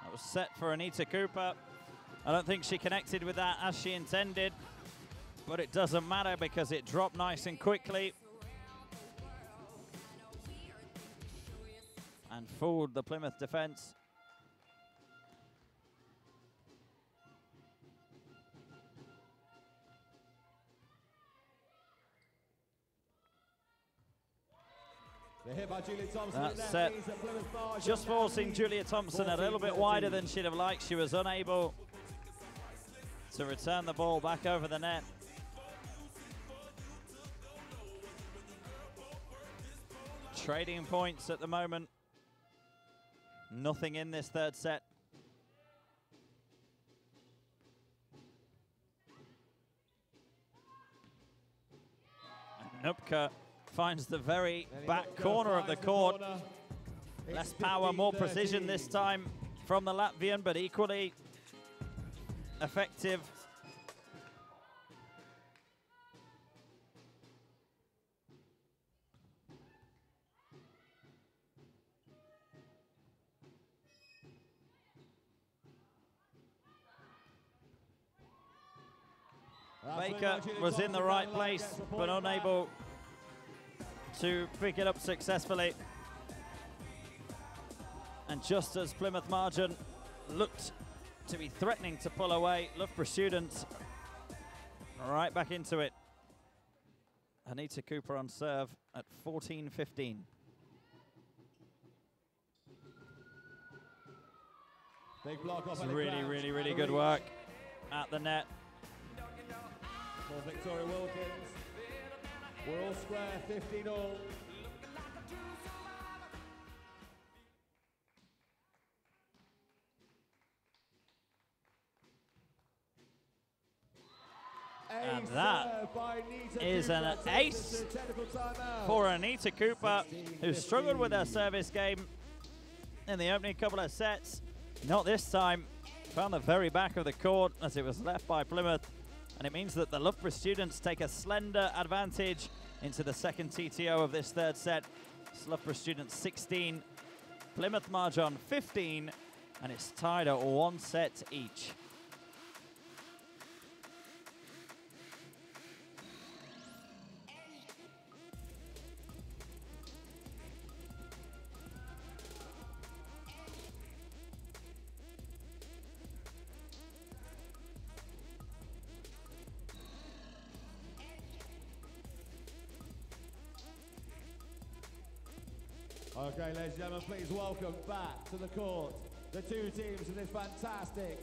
Speaker 3: That was set for Anita Cooper. I don't think she connected with that as she intended, but it doesn't matter because it dropped nice and quickly. And fooled the Plymouth defence. That's set, just forcing Julia Thompson a little bit wider than she'd have liked. She was unable to return the ball back over the net. Trading points at the moment. Nothing in this third set. And Nupka finds the very back corner of the court. Less power, more precision this time from the Latvian, but equally effective. Baker was in the right place, but unable to pick it up successfully. And just as Plymouth Margin looked to be threatening to pull away, Loughborough students right back into it. Anita Cooper on serve at 14-15.
Speaker 1: Big block off.
Speaker 3: Really good work at the net.
Speaker 1: For Victoria Wilkins. We're all square, 15 all.
Speaker 3: And that is an ace for Anita Cooper, who struggled with her service game in the opening couple of sets. Not this time. Found the very back of the court as it was left by Plymouth. And it means that the Loughborough students take a slender advantage into the second TTO of this third set. It's Loughborough students 16, Plymouth Marjon 15, and it's tied at 1 set each.
Speaker 1: Okay, ladies and gentlemen, please welcome back to the court the two teams in this fantastic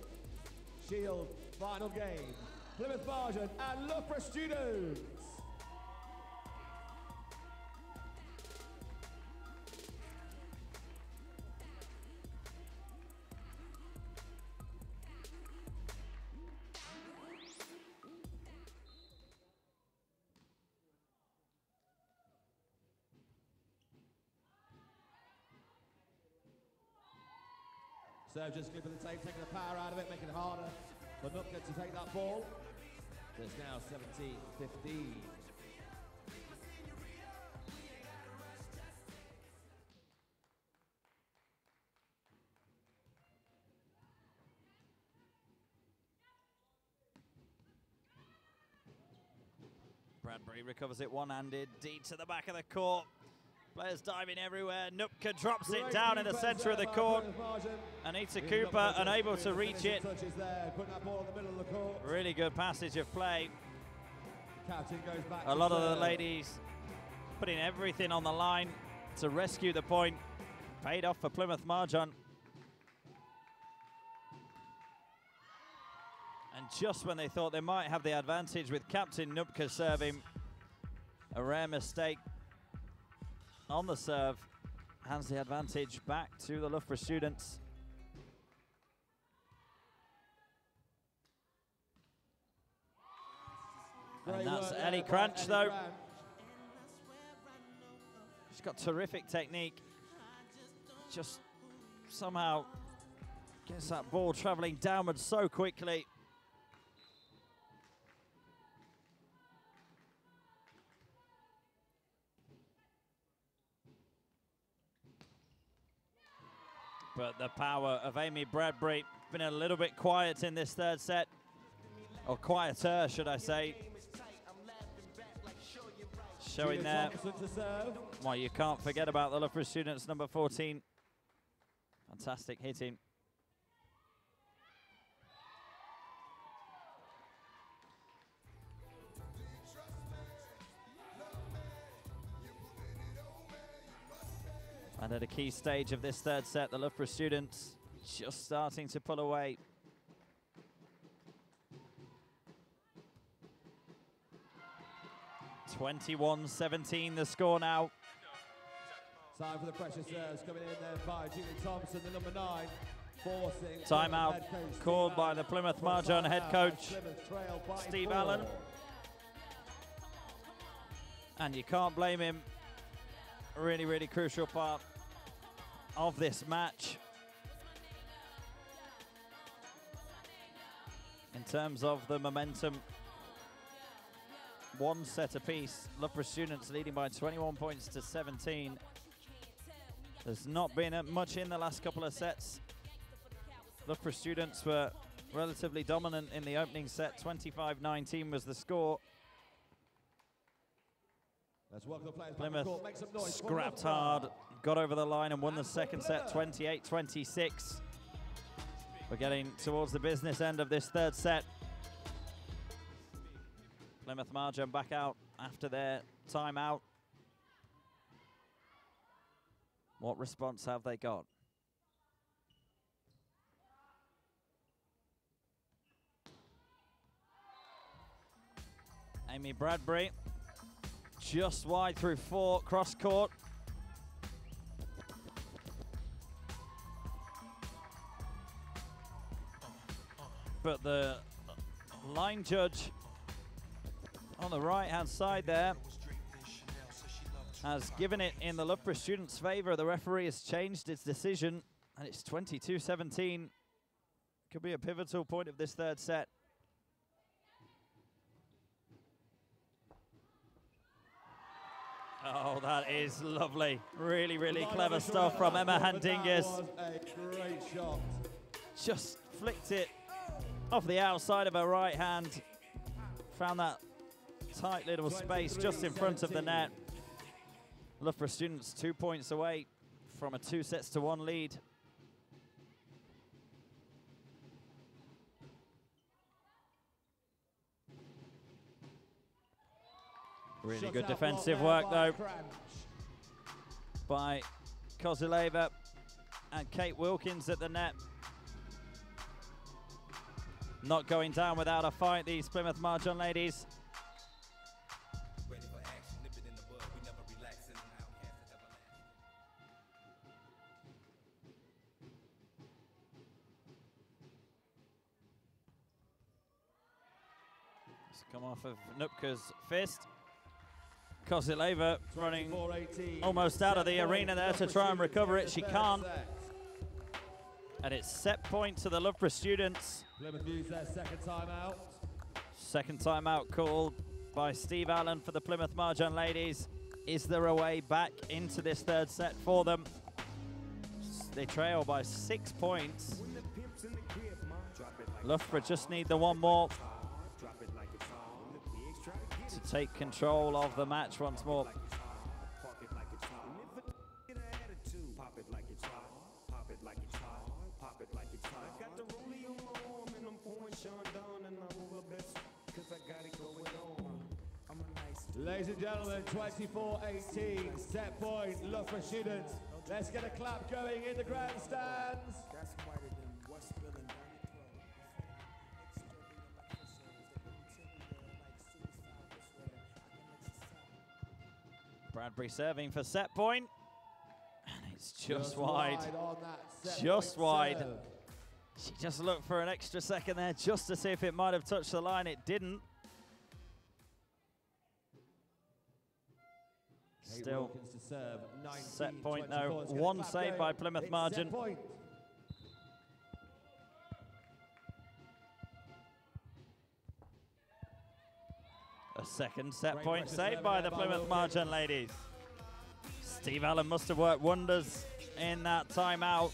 Speaker 1: Shield final game, Plymouth Marjon and Loughborough Students. Serve just good for the tape, taking the power out of it, making it harder for Nupka to take that ball. So it's now 17-15.
Speaker 3: Bradbury recovers it one-handed, deep to the back of the court. Players diving everywhere. Nupka drops it down in the centre of the court. Anita Cooper unable to reach it. Really good passage of play. A lot of the ladies putting everything on the line to rescue the point. Paid off for Plymouth Marjon. And just when they thought they might have the advantage with Captain Nupka serving, a rare mistake on the serve hands the advantage back to the Loughborough students. And that's Ellie Cranch, though. She's got terrific technique. Just somehow gets that ball traveling downwards so quickly. But the power of Amy Bradbury been a little bit quiet in this third set, or quieter, should I say. Showing there why you can't forget about the Loughborough students, number 14. Fantastic hitting. And at a key stage of this third set, the Loughborough students just starting to pull away. (21-17) the score now.
Speaker 1: Time for the pressure serves coming in there by Julie Thompson, the number 9, forcing.
Speaker 3: Timeout called by the Plymouth Marjon head coach, Steve Allen. And you can't blame him. Really, really crucial part of this match. In terms of the momentum, 1 set apiece. Loughborough students leading by 21 points to 17. There's not been much in the last couple of sets. Loughborough students were relatively dominant in the opening set. 25-19 was the score. Plymouth scrapped hard, got over the line and won the second set 28-26. We're getting towards the business end of this third set. Plymouth Marjon back out after their timeout. What response have they got? Amy Bradbury, just wide through 4, cross court. But the line judge on the right-hand side there has given it in the Loughborough students' favour. The referee has changed his decision, and it's 22-17. Could be a pivotal point of this third set. Oh, that is lovely. Really, really clever stuff from Emma Handingas.
Speaker 1: A great shot.
Speaker 3: Just flicked it off the outside of her right hand. Found that tight little space just in front of the net. Loughborough students 2 points away from a 2-1 lead. Really good defensive work though by Kozileva and Kate Wilkins at the net. Not going down without a fight, these Plymouth Marjon ladies. It's come off of Nupka's fist. Kozileva running almost out of the arena there to try and recover it. She can't. And it's set point to the Loughborough students.
Speaker 1: Plymouth use their second timeout.
Speaker 3: Second timeout called by Steve Allen for the Plymouth Marjon ladies. Is there a way back into this third set for them? They trail by 6 points. Loughborough just need the one more to take control of the match once more.
Speaker 1: Ladies and gentlemen, 24-18, set point, Loughborough students. Let's get a clap going in the grandstands.
Speaker 3: Bradbury serving for set point. And it's just wide. Just wide.
Speaker 1: Serve.
Speaker 3: She just looked for an extra second there just to see if it might have touched the line. It didn't. Still set point though. One save by Plymouth Marjon. A second set point saved by the Plymouth Marjon ladies. Steve Allen must have worked wonders in that timeout.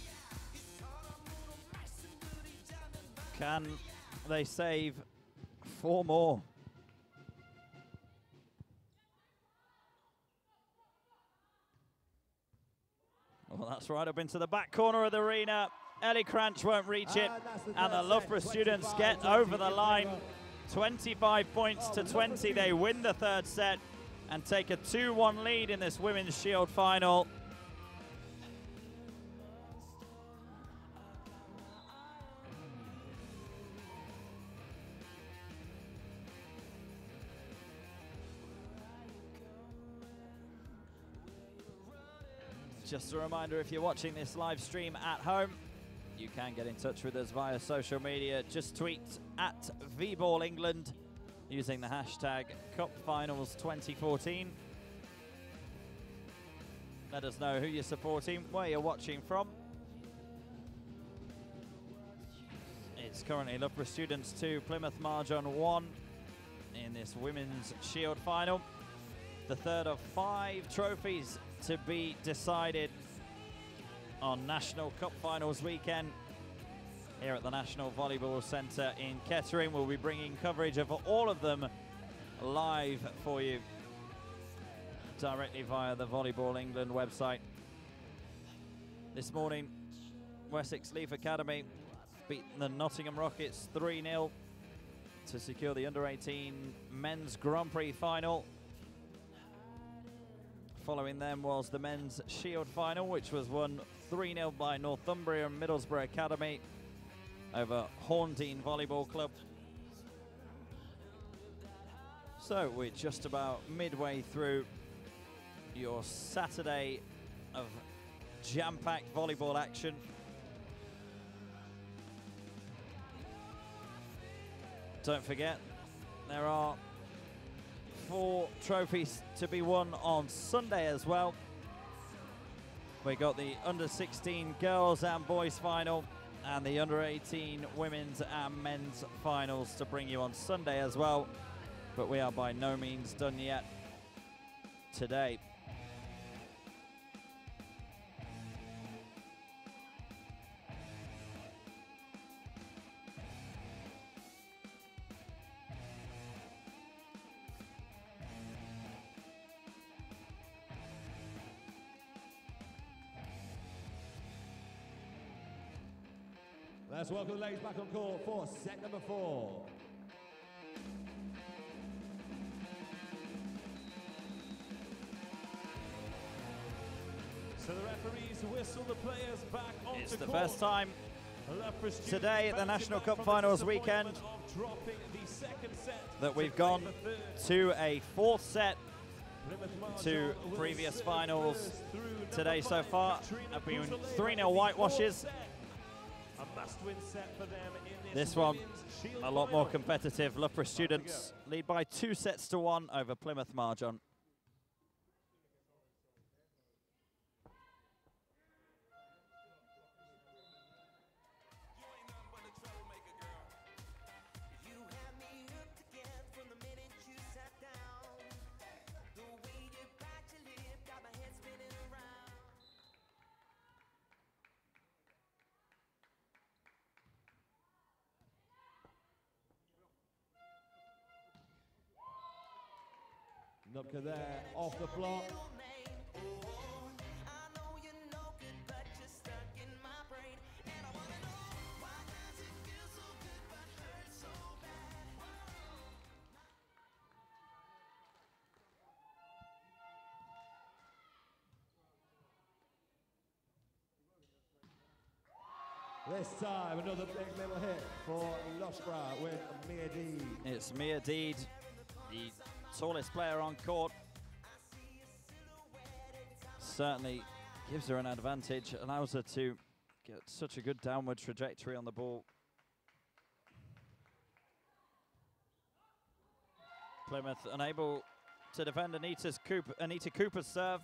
Speaker 3: Can they save 4 more? Well, that's right up into the back corner of the arena. Ellie Cranch won't reach it, and the Loughborough students get over the line. 25 points to 20. They win the third set and take a 2-1 lead in this Women's Shield final. Just a reminder, if you're watching this live stream at home, you can get in touch with us via social media. Just tweet at VBallEngland using the hashtag CupFinals2014. Let us know who you're supporting, where you're watching from. It's currently Loughborough Students 2, Plymouth Marjon 1 in this Women's Shield final. The third of 5 trophies to be decided on National Cup Finals weekend here at the National Volleyball Centre in Kettering. We'll be bringing coverage of all of them live for you directly via the Volleyball England website. This morning, Wessex Leaf Academy beat the Nottingham Rockets 3-0 to secure the Under-18 Men's Grand Prix final. following them was the men's Shield final, which was won 3-0 by Northumbria and Middlesbrough Academy over Horndean Volleyball Club. So we're just about midway through your Saturday of jam-packed volleyball action. Don't forget, there are 4 trophies to be won on Sunday as well. We got the under-16 girls and boys final and the under-18 women's and men's finals to bring you on Sunday as well. But we are by no means done yet today.
Speaker 1: Let's welcome the ladies back on court for set number 4.
Speaker 2: So the referees whistle the players back onto
Speaker 3: It's the
Speaker 2: court.
Speaker 3: first time today at the National Cup Finals weekend that we've gone to a 4th set to previous finals today so far. Have been 3-0 whitewashes. This one a lot more competitive. Loughborough Students lead by 2 sets to 1 over Plymouth Marjon.
Speaker 1: Nupka there, off the block. This time, another big little hit for Loughborough with Mia Deed.
Speaker 3: It's Mia Deed, the tallest player on court. Certainly gives her an advantage, allows her to get such a good downward trajectory on the ball. Plymouth unable to defend Anita Cooper's serve.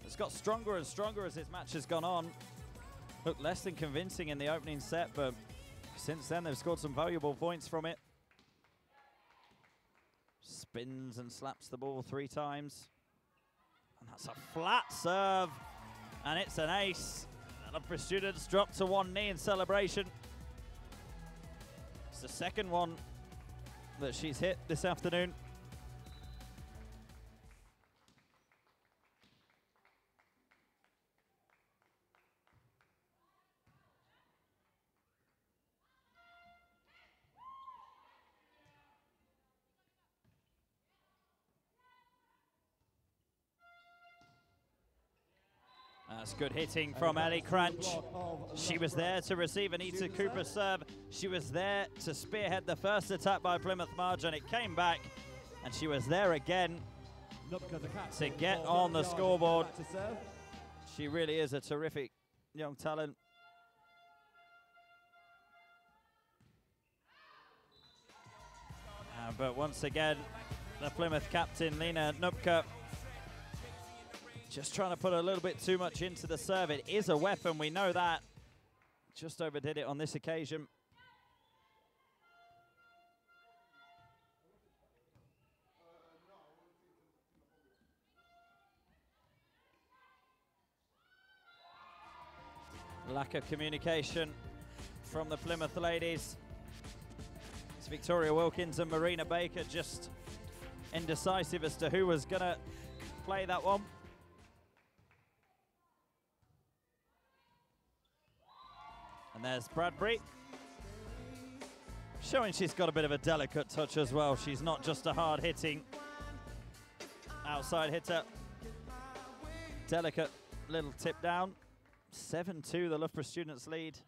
Speaker 3: It's got stronger and stronger as this match has gone on. Looked less than convincing in the opening set, but since then they've scored some valuable points from it. Spins and slaps the ball 3 times. And that's a flat serve. And it's an ace. The Loughborough Students drop to 1 knee in celebration. It's the second one that she's hit this afternoon. That's good hitting from Ellie Crunch. She was there to receive Anita Cooper's serve. She was there to spearhead the first attack by Plymouth Marjon. It came back, and she was there again to get on the scoreboard. She really is a terrific young talent. But once again, the Plymouth captain, Lena Nupka, just trying to put a little bit too much into the serve. It is a weapon, we know that. Just overdid it on this occasion. Lack of communication from the Plymouth ladies. It's Victoria Wilkins and Marina Baker just indecisive as to who was going to play that one. And there's Bradbury, showing she's got a bit of a delicate touch as well. She's not just a hard-hitting outside hitter. delicate little tip down. 7-2, the Loughborough students lead.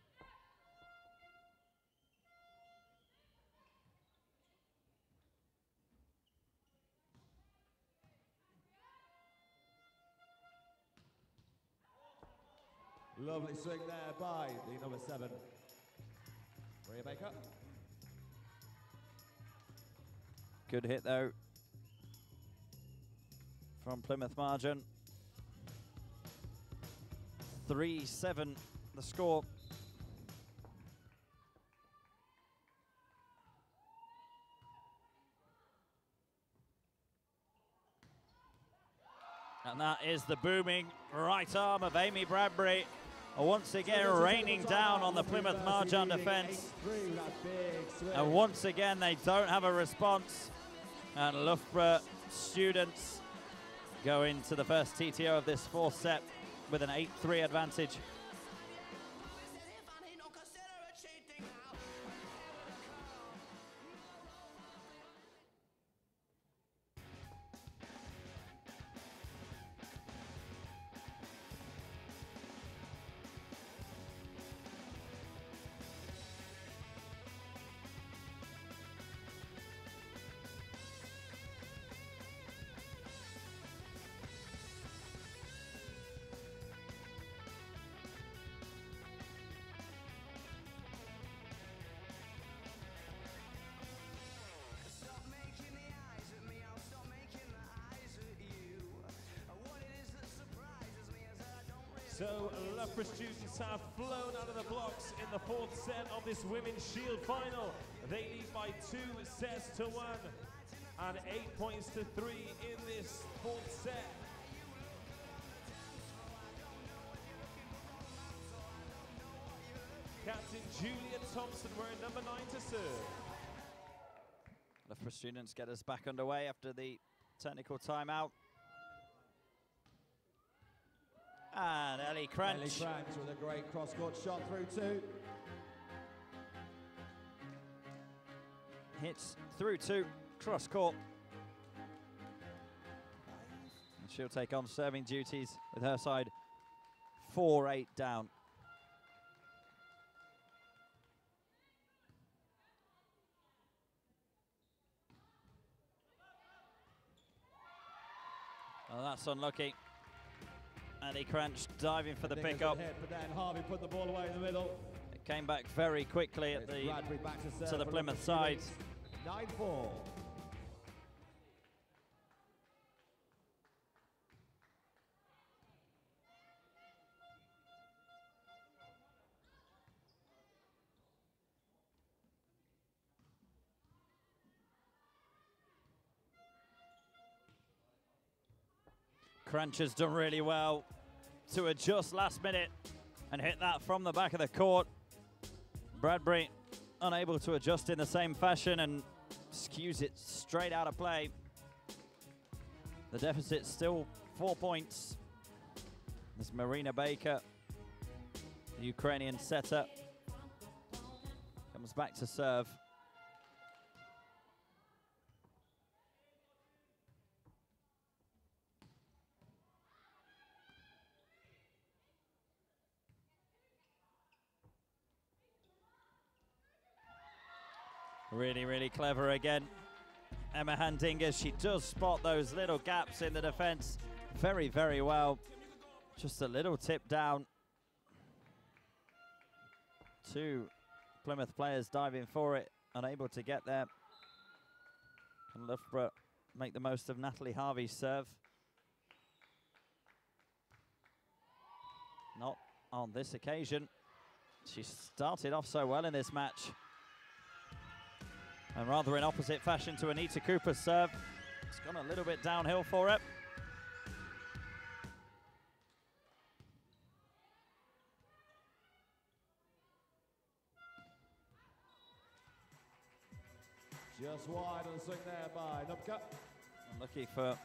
Speaker 1: Lovely swing there by the number 7, Maria Baker.
Speaker 3: Good hit though from Plymouth Margin. 3-7 the score. And that is the booming right arm of Amy Bradbury, once again raining down on the Plymouth Marjan defence. And once again they don't have a response. And Loughborough students go into the first TTO of this fourth set with an 8-3 advantage.
Speaker 2: So Loughborough students have flown out of the blocks in the fourth set of this Women's Shield final. They lead by 2 sets to 1 and 8 points to 3 in this fourth set. Captain Julia Thompson wearing number 9 to serve.
Speaker 3: Loughborough students get us back underway after the technical timeout. And Ellie Cranch.
Speaker 1: Ellie Cranch with a great cross-court shot through 2.
Speaker 3: Hits through 2, cross-court. And she'll take on serving duties with her side 4-8 down. Well, that's unlucky. Ellie Cranch diving for the pickup.
Speaker 1: But then Harvey put the ball away in the middle.
Speaker 3: It came back very quickly at the to the Plymouth side.
Speaker 1: 9-4.
Speaker 3: Cranch has done really well to adjust last minute and hit that from the back of the court. Bradbury unable to adjust in the same fashion and skews it straight out of play. The deficit's still 4 points. This Marina Baker, the Ukrainian setter, comes back to serve. Really, really clever again. Emma Handinga, she does spot those little gaps in the defense very, very well. Just a little tip down. 2 Plymouth players diving for it, unable to get there. And Loughborough make the most of Natalie Harvey's serve. Not on this occasion. She started off so well in this match. And rather in opposite fashion to Anita Cooper's serve. It's gone a little bit downhill for it.
Speaker 1: Just wide on the swing there by Nupka.
Speaker 3: Unlucky for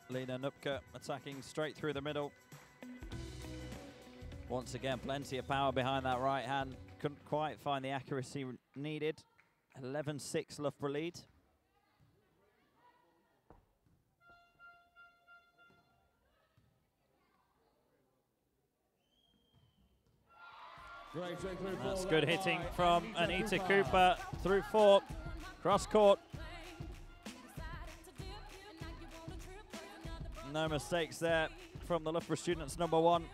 Speaker 3: Lena Nupka, attacking straight through the middle. Once again, plenty of power behind that right hand. Couldn't quite find the accuracy needed. 11-6 Loughborough lead.
Speaker 1: Great swing through
Speaker 3: That's
Speaker 1: ball
Speaker 3: good
Speaker 1: led
Speaker 3: hitting
Speaker 1: by
Speaker 3: from Anita Cooper through 4. Cross court. No mistakes there from the Loughborough students, number 1.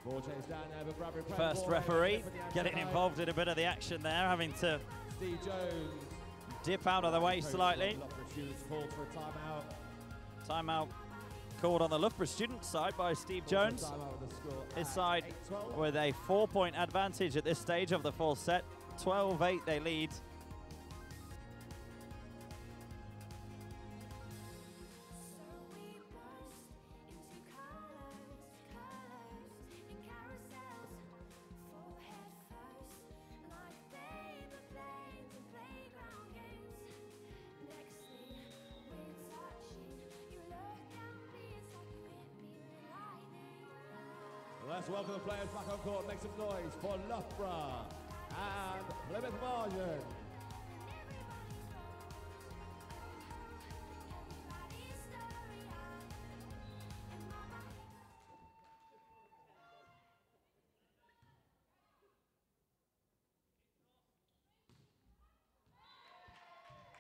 Speaker 1: Ball chase down there, but Bradbury
Speaker 3: First referee getting involved in a bit of the action there, having to
Speaker 1: Steve Jones
Speaker 3: dip out of the way slightly.
Speaker 1: Loughborough students called for a timeout.
Speaker 3: Timeout called on the Loughborough student side by Steve Jones. His side with a 4-point advantage at this stage of the full set. 12-8 they lead.
Speaker 1: Let's welcome the players back on court. Make some noise for Loughborough and Plymouth Marjon.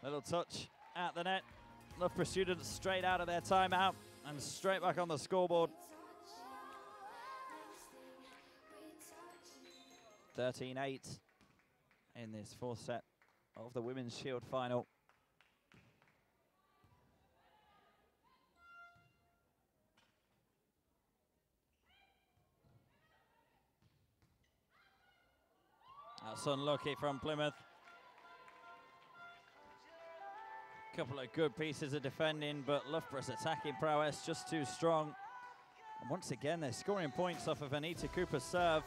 Speaker 3: Little touch at the net. Loughborough students straight out of their timeout and straight back on the scoreboard. 13-8 in this 4th set of the Women's Shield final. That's unlucky from Plymouth. Couple of good pieces of defending, but Loughborough's attacking prowess just too strong. And once again, they're scoring points off of Anita Cooper's serve.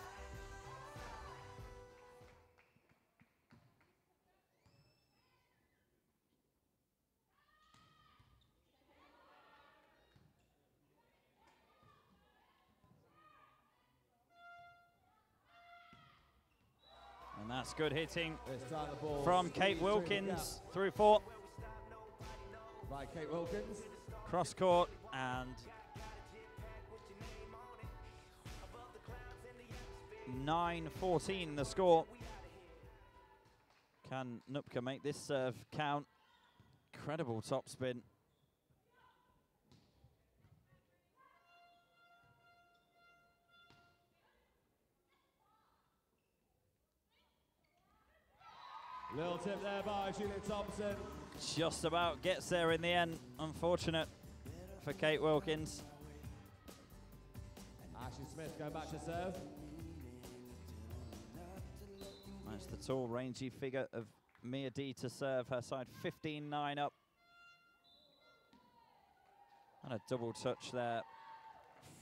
Speaker 3: And that's good hitting from Kate Wilkins through 4.
Speaker 1: By Kate Wilkins.
Speaker 3: Cross court and 9-14 the score. Can Nupka make this serve count? Incredible topspin.
Speaker 1: Little tip there by Julia Thompson.
Speaker 3: Just about gets there in the end. Unfortunate for Kate Wilkins.
Speaker 1: Ashley Smith going back to serve.
Speaker 3: That's the tall, rangy figure of Mia D to serve. Her side 15-9 up. And a double touch there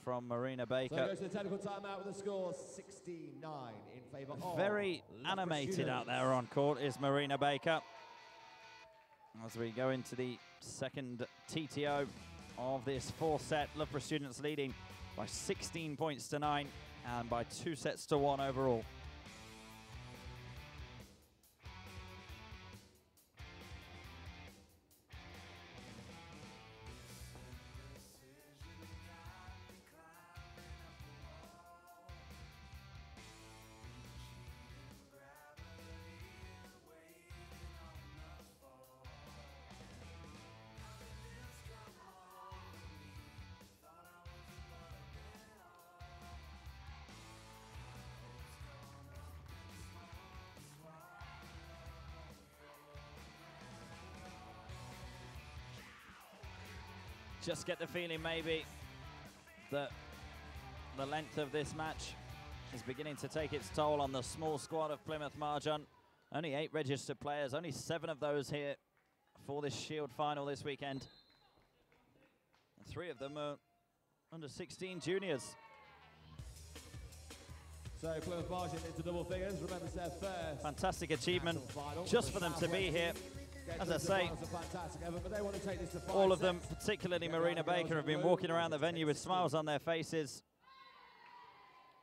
Speaker 3: from Marina Baker.
Speaker 1: So it goes to the technical timeout with the score 69 in favour of
Speaker 3: Very animated out there on court is Marina Baker. As we go into the second TTO of this 4th set, Loughborough students leading by 16 points to 9 and by 2 sets to 1 overall. Just get the feeling maybe that the length of this match is beginning to take its toll on the small squad of Plymouth Marjon. Only 8 registered players, only 7 of those here for this Shield final this weekend. And 3 of them are under 16 juniors.
Speaker 1: So Plymouth Margin into double figures. Remember, it's their first
Speaker 3: fantastic achievement just for them to be here. As I say, all of them, particularly Marina Baker, have been walking around the venue with smiles on their faces.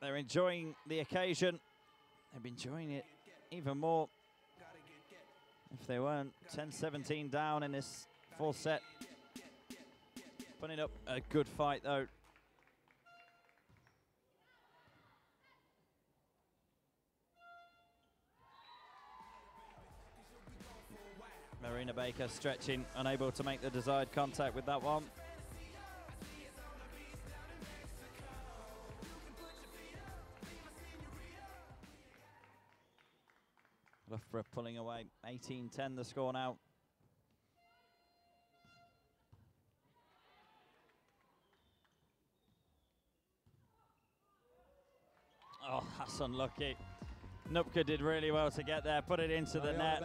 Speaker 3: They're enjoying the occasion. They've been enjoying it even more if they weren't 10-17 down in this 4th set. Putting up a good fight, though. Marina Baker stretching, unable to make the desired contact with that one. Loughborough pulling away, 18-10 the score now. Oh, that's unlucky. Nupka did really well to get there, put it into the net.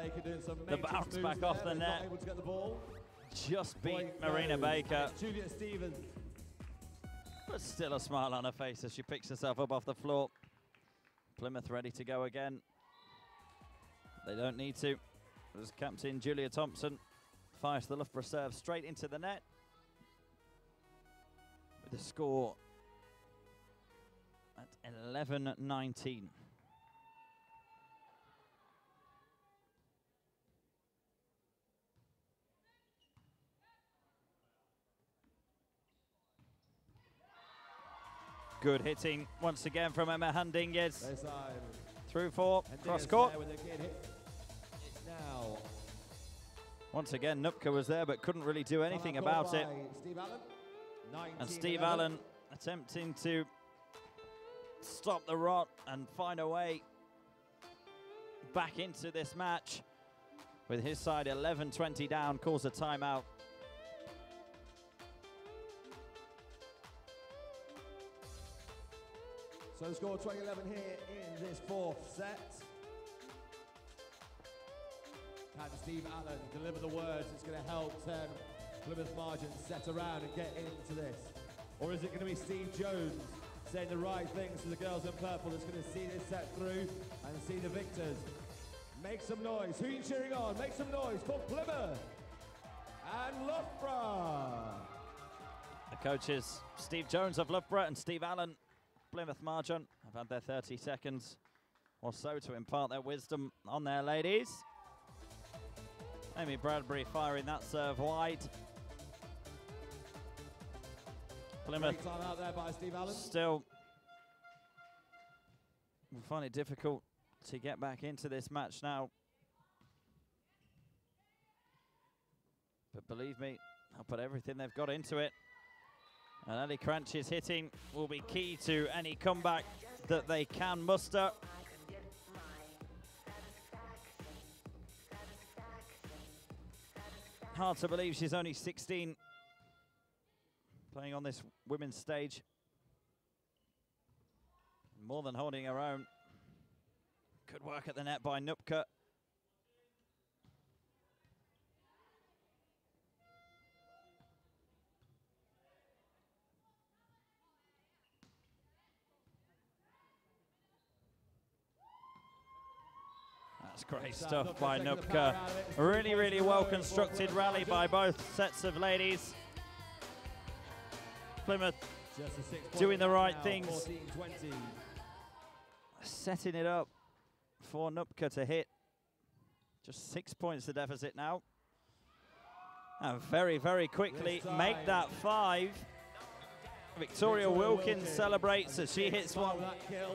Speaker 3: The bounce back off the net. Just beat Marina Baker.
Speaker 1: Julia Stevens.
Speaker 3: But still a smile on her face as she picks herself up off the floor. Plymouth ready to go again. They don't need to. As captain Julia Thompson fires the Loughborough serve straight into the net. With the score at 11-19. Good hitting once again from Emma Handinges. Through 4, cross court. Once again, Nupka was there but couldn't really do anything about it. And Steve Allen attempting to stop the rot and find a way back into this match. With his side 11-20 down, calls a timeout.
Speaker 1: So the score 20-11 here in this 4th set. Can Steve Allen deliver the words that's going to help turn Plymouth Margin set around and get into this? Or is it going to be Steve Jones saying the right things to the girls in purple that's going to see this set through and see the victors? Make some noise. Who are you cheering on? Make some noise for Plymouth and Loughborough.
Speaker 3: The coaches, Steve Jones of Loughborough and Steve Allen, Plymouth Margin, have had their 30 seconds or so to impart their wisdom on their ladies. Amy Bradbury firing that serve wide. Plymouth
Speaker 1: great time out there by Steve Allen.
Speaker 3: Still we find it difficult to get back into this match now. But believe me, they'll put everything they've got into it. And Ellie Cranch's hitting will be key to any comeback that they can muster. Hard to believe she's only 16, playing on this women's stage. More than holding her own. Good work at the net by Nupka. That's great stuff by Nupka. Really, really well constructed rally by both sets of ladies. Plymouth doing the right things.
Speaker 1: 14-20.
Speaker 3: Setting it up for Nupka to hit. Just 6 points the deficit now. And very, very quickly make that 5. Victoria Wilkins celebrates as she hits one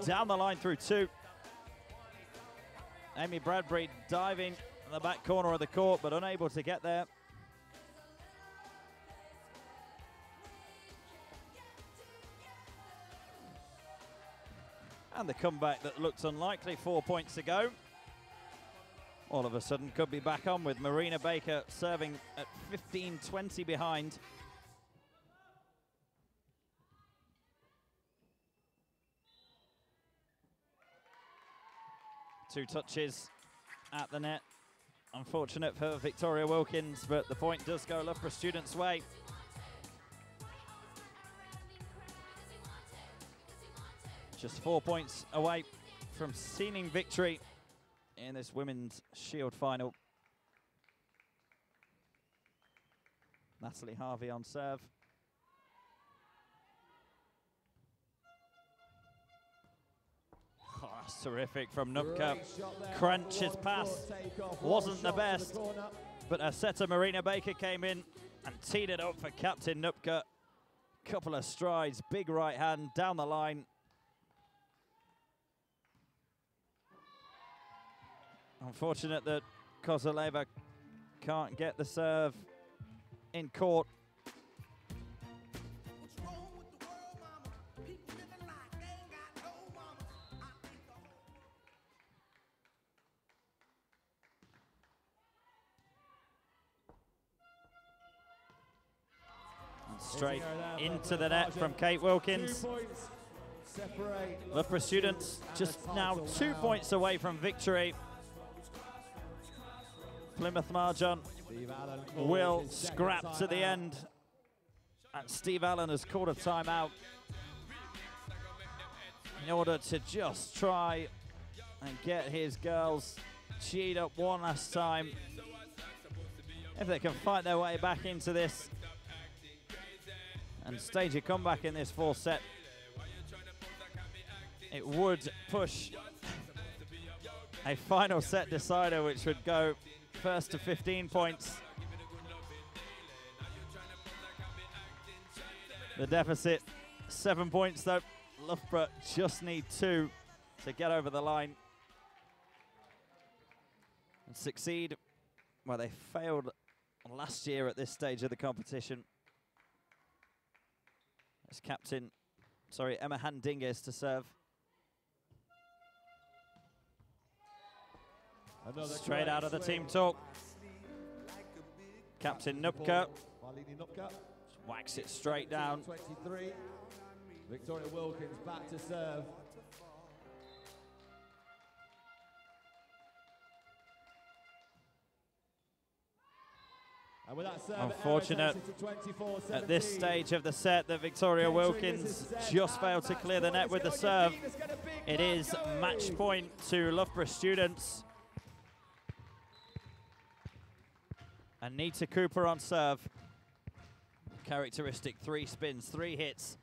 Speaker 3: down the line through 2. Amy Bradbury diving in the back corner of the court, but unable to get there. And the comeback that looked unlikely 4 points ago, all of a sudden could be back on with Marina Baker serving at 15-20 behind. Two touches at the net Unfortunate for Victoria Wilkins, but the point does go Loughborough Students' way. Just 4 points away from sealing victory in this Women's Shield final. Natalie Harvey on serve. Oh, that's terrific from Nupka. Crunch's pass wasn't the best, but a setter Marina Baker came in and teed it up for Captain Nupka. Couple of strides, big right hand down the line. Unfortunate that Kozaleva can't get the serve in court. And straight into the net from Kate Wilkins. Loughborough Students just now 2 points away from victory. Plymouth Marjan will scrap to the end, and Steve Allen has called a timeout in order to just try and get his girls cheered up one last time. If they can fight their way back into this and stage a comeback in this fourth set, it would push a final set decider, which would go first to 15 points. The deficit, 7 points though. Loughborough just need 2 to get over the line and succeed where they failed last year at this stage of the competition. As Emma Handinges to serve. Straight out of the team talk. Captain Nupka whacks it straight down.
Speaker 1: 23. Victoria Wilkins back to serve. And with that serve,
Speaker 3: unfortunate at this stage of the set that Victoria Wilkins just failed to clear the net with the serve. It is match point to Loughborough Students. Anita Cooper on serve. Characteristic 3 spins, 3 hits.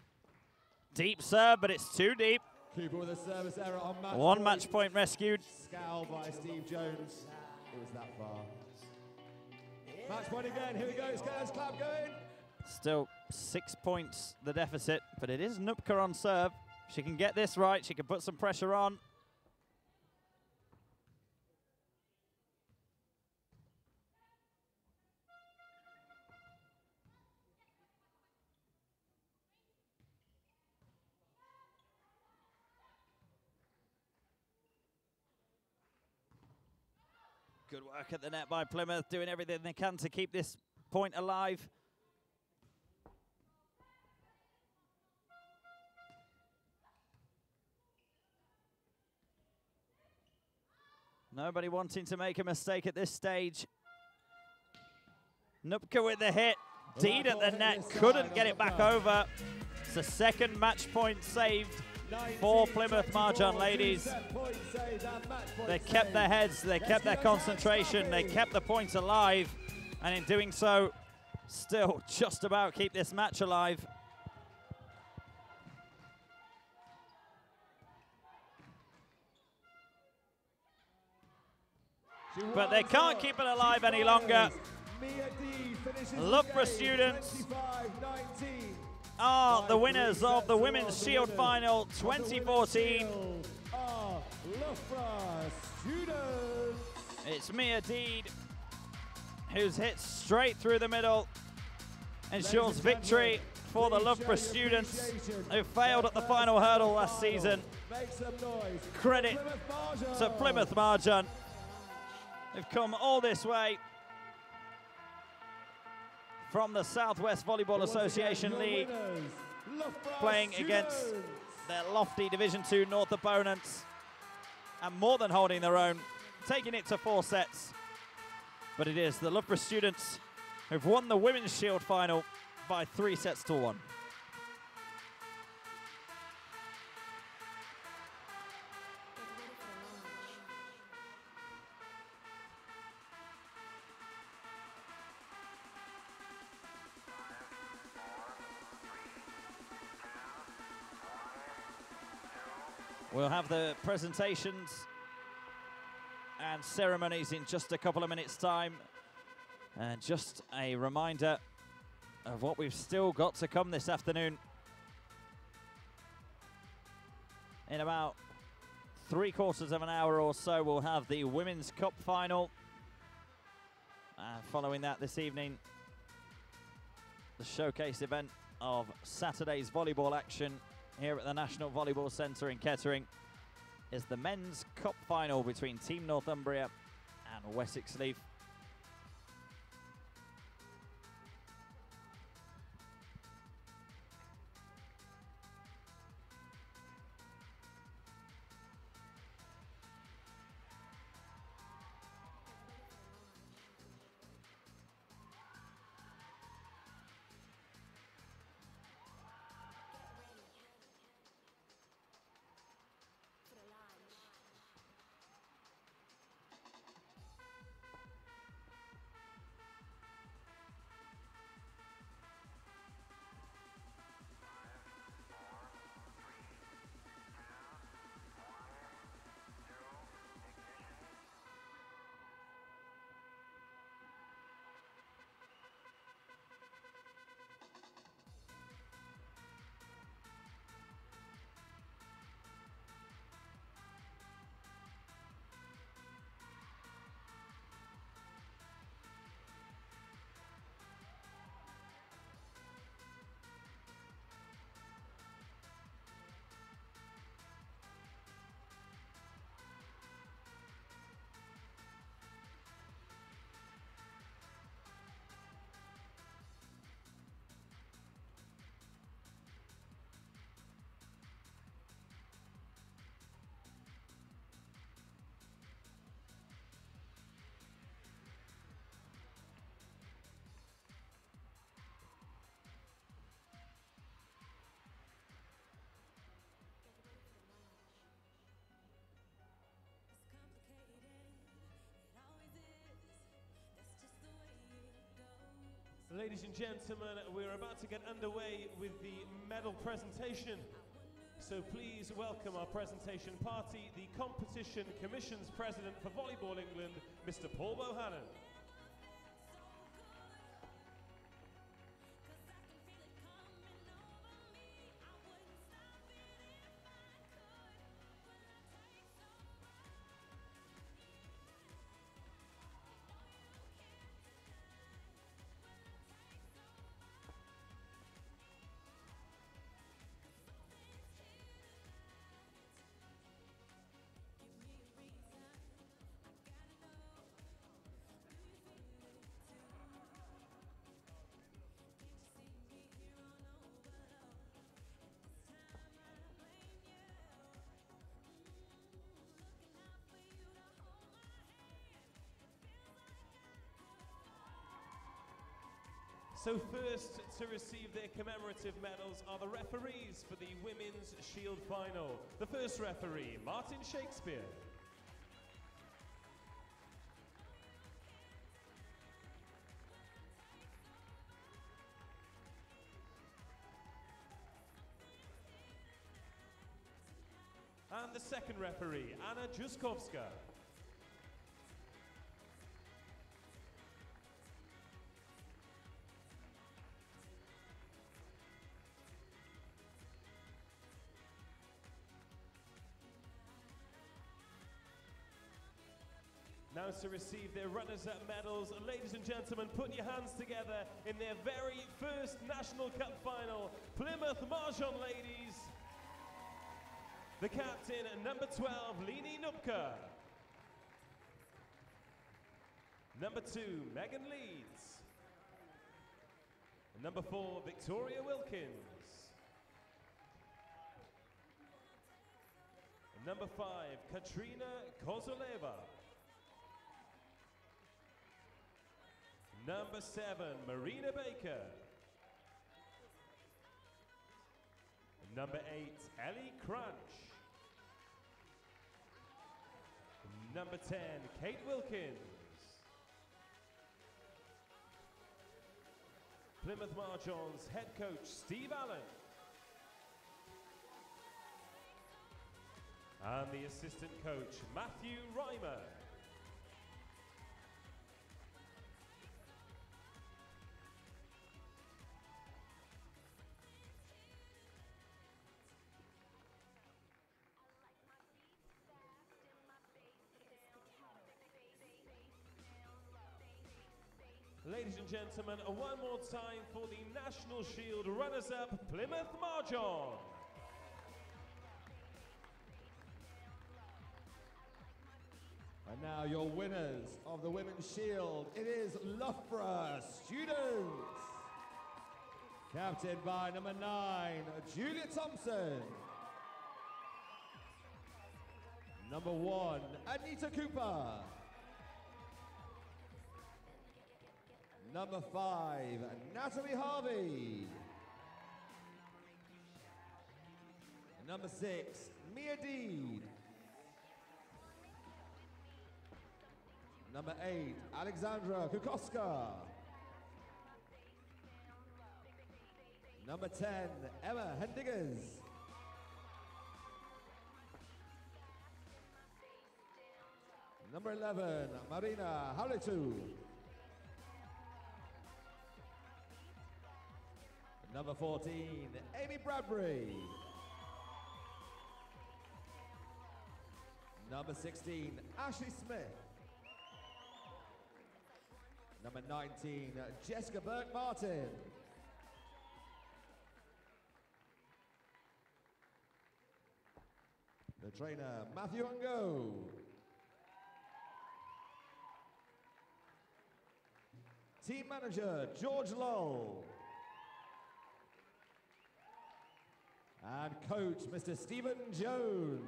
Speaker 3: Deep serve, but it's too deep.
Speaker 1: Cooper with a service error on match
Speaker 3: One match point rescued.
Speaker 1: Scowl by Steve Jones. It was that far. Match point again. Here we go. Scales clap going.
Speaker 3: Still 6 points the deficit, but it is Nupka on serve. She can get this right. She can put some pressure on. Good work at the net by Plymouth, doing everything they can to keep this point alive. Nobody wanting to make a mistake at this stage. Nupka with the hit. Deed at the net, couldn't get it back over. It's the second match point saved for Plymouth Marjan ladies. They kept their heads, they kept their concentration, they kept the points alive, and in doing so, still just about keep this match alive. But they can't keep it alive any longer. Loughborough Students are the winners of the Women's Shield Final 2014. It's Mia Deed who's hit straight through the middle, ensures victory for the Loughborough Students who failed at the final hurdle last season. Credit to Plymouth Marjan. They've come all this way from the Southwest Volleyball Association League, playing against their lofty Division II North opponents, and more than holding their own, taking it to 4 sets. but it is the Loughborough Students who've won the Women's Shield final by 3-1. We'll have the presentations and ceremonies in just a couple of minutes' time. And just a reminder of what we've still got to come this afternoon. In about 3/4 of an hour or so, we'll have the Women's Cup final. And following that this evening, the showcase event of Saturday's volleyball action here at the National Volleyball Centre in Kettering is the Men's Cup final between Team Northumbria and Wessex Leaf.
Speaker 2: Ladies and gentlemen, we're about to get underway with the medal presentation. So please welcome our presentation party, the Competition Commission's President for Volleyball England, Mr. Paul Bohannon. So first to receive their commemorative medals are the referees for the Women's Shield final. The first referee, Martin Shakespeare. And the second referee, Anna Juskowska. Now to receive their runners-up medals, ladies and gentlemen, put your hands together in their very first National Cup final, Plymouth Mahjong ladies. The captain, number 12, Lini Nupka. Number 2, Megan Leeds. Number 4, Victoria Wilkins. Number 5, Katrina Kozoleva. Number 7, Marina Baker. Number 8, Ellie Crunch. Number 10, Kate Wilkins. Plymouth Marjon's head coach, Steve Allen. And the assistant coach, Matthew Reimer. Ladies and gentlemen, one more time for the National Shield runners-up, Plymouth Marjon.
Speaker 1: And now your winners of the Women's Shield, it is Loughborough Students. Captained by number 9, Julia Thompson. Number 1, Anita Cooper. Number 5, Natalie Harvey. Number 6, Mia Deed. Number 8, Alexandra Kukoska. Number 10, Emma Hendiggers. Number 11, Marina Haulitu. Number 14, Amy Bradbury. Number 16, Ashley Smith. Number 19, Jessica Burke-Martin. The trainer, Matthew Ungo. Team manager, George Lull. And coach, Mr. Stephen Jones.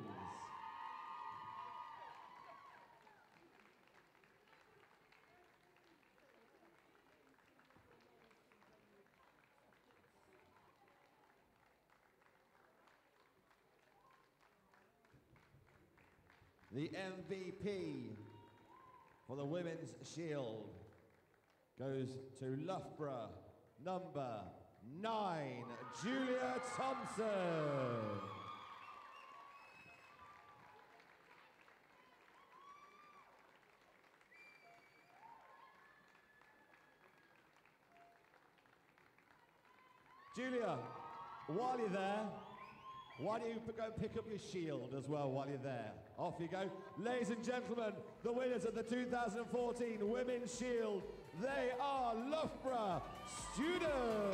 Speaker 1: The MVP for the Women's Shield goes to Loughborough, number 9, Julia Thompson. Julia, while you're there, why don't you go and pick up your shield as well while you're there? Off you go. Ladies and gentlemen, the winners of the 2014 Women's Shield, they are Loughborough Students.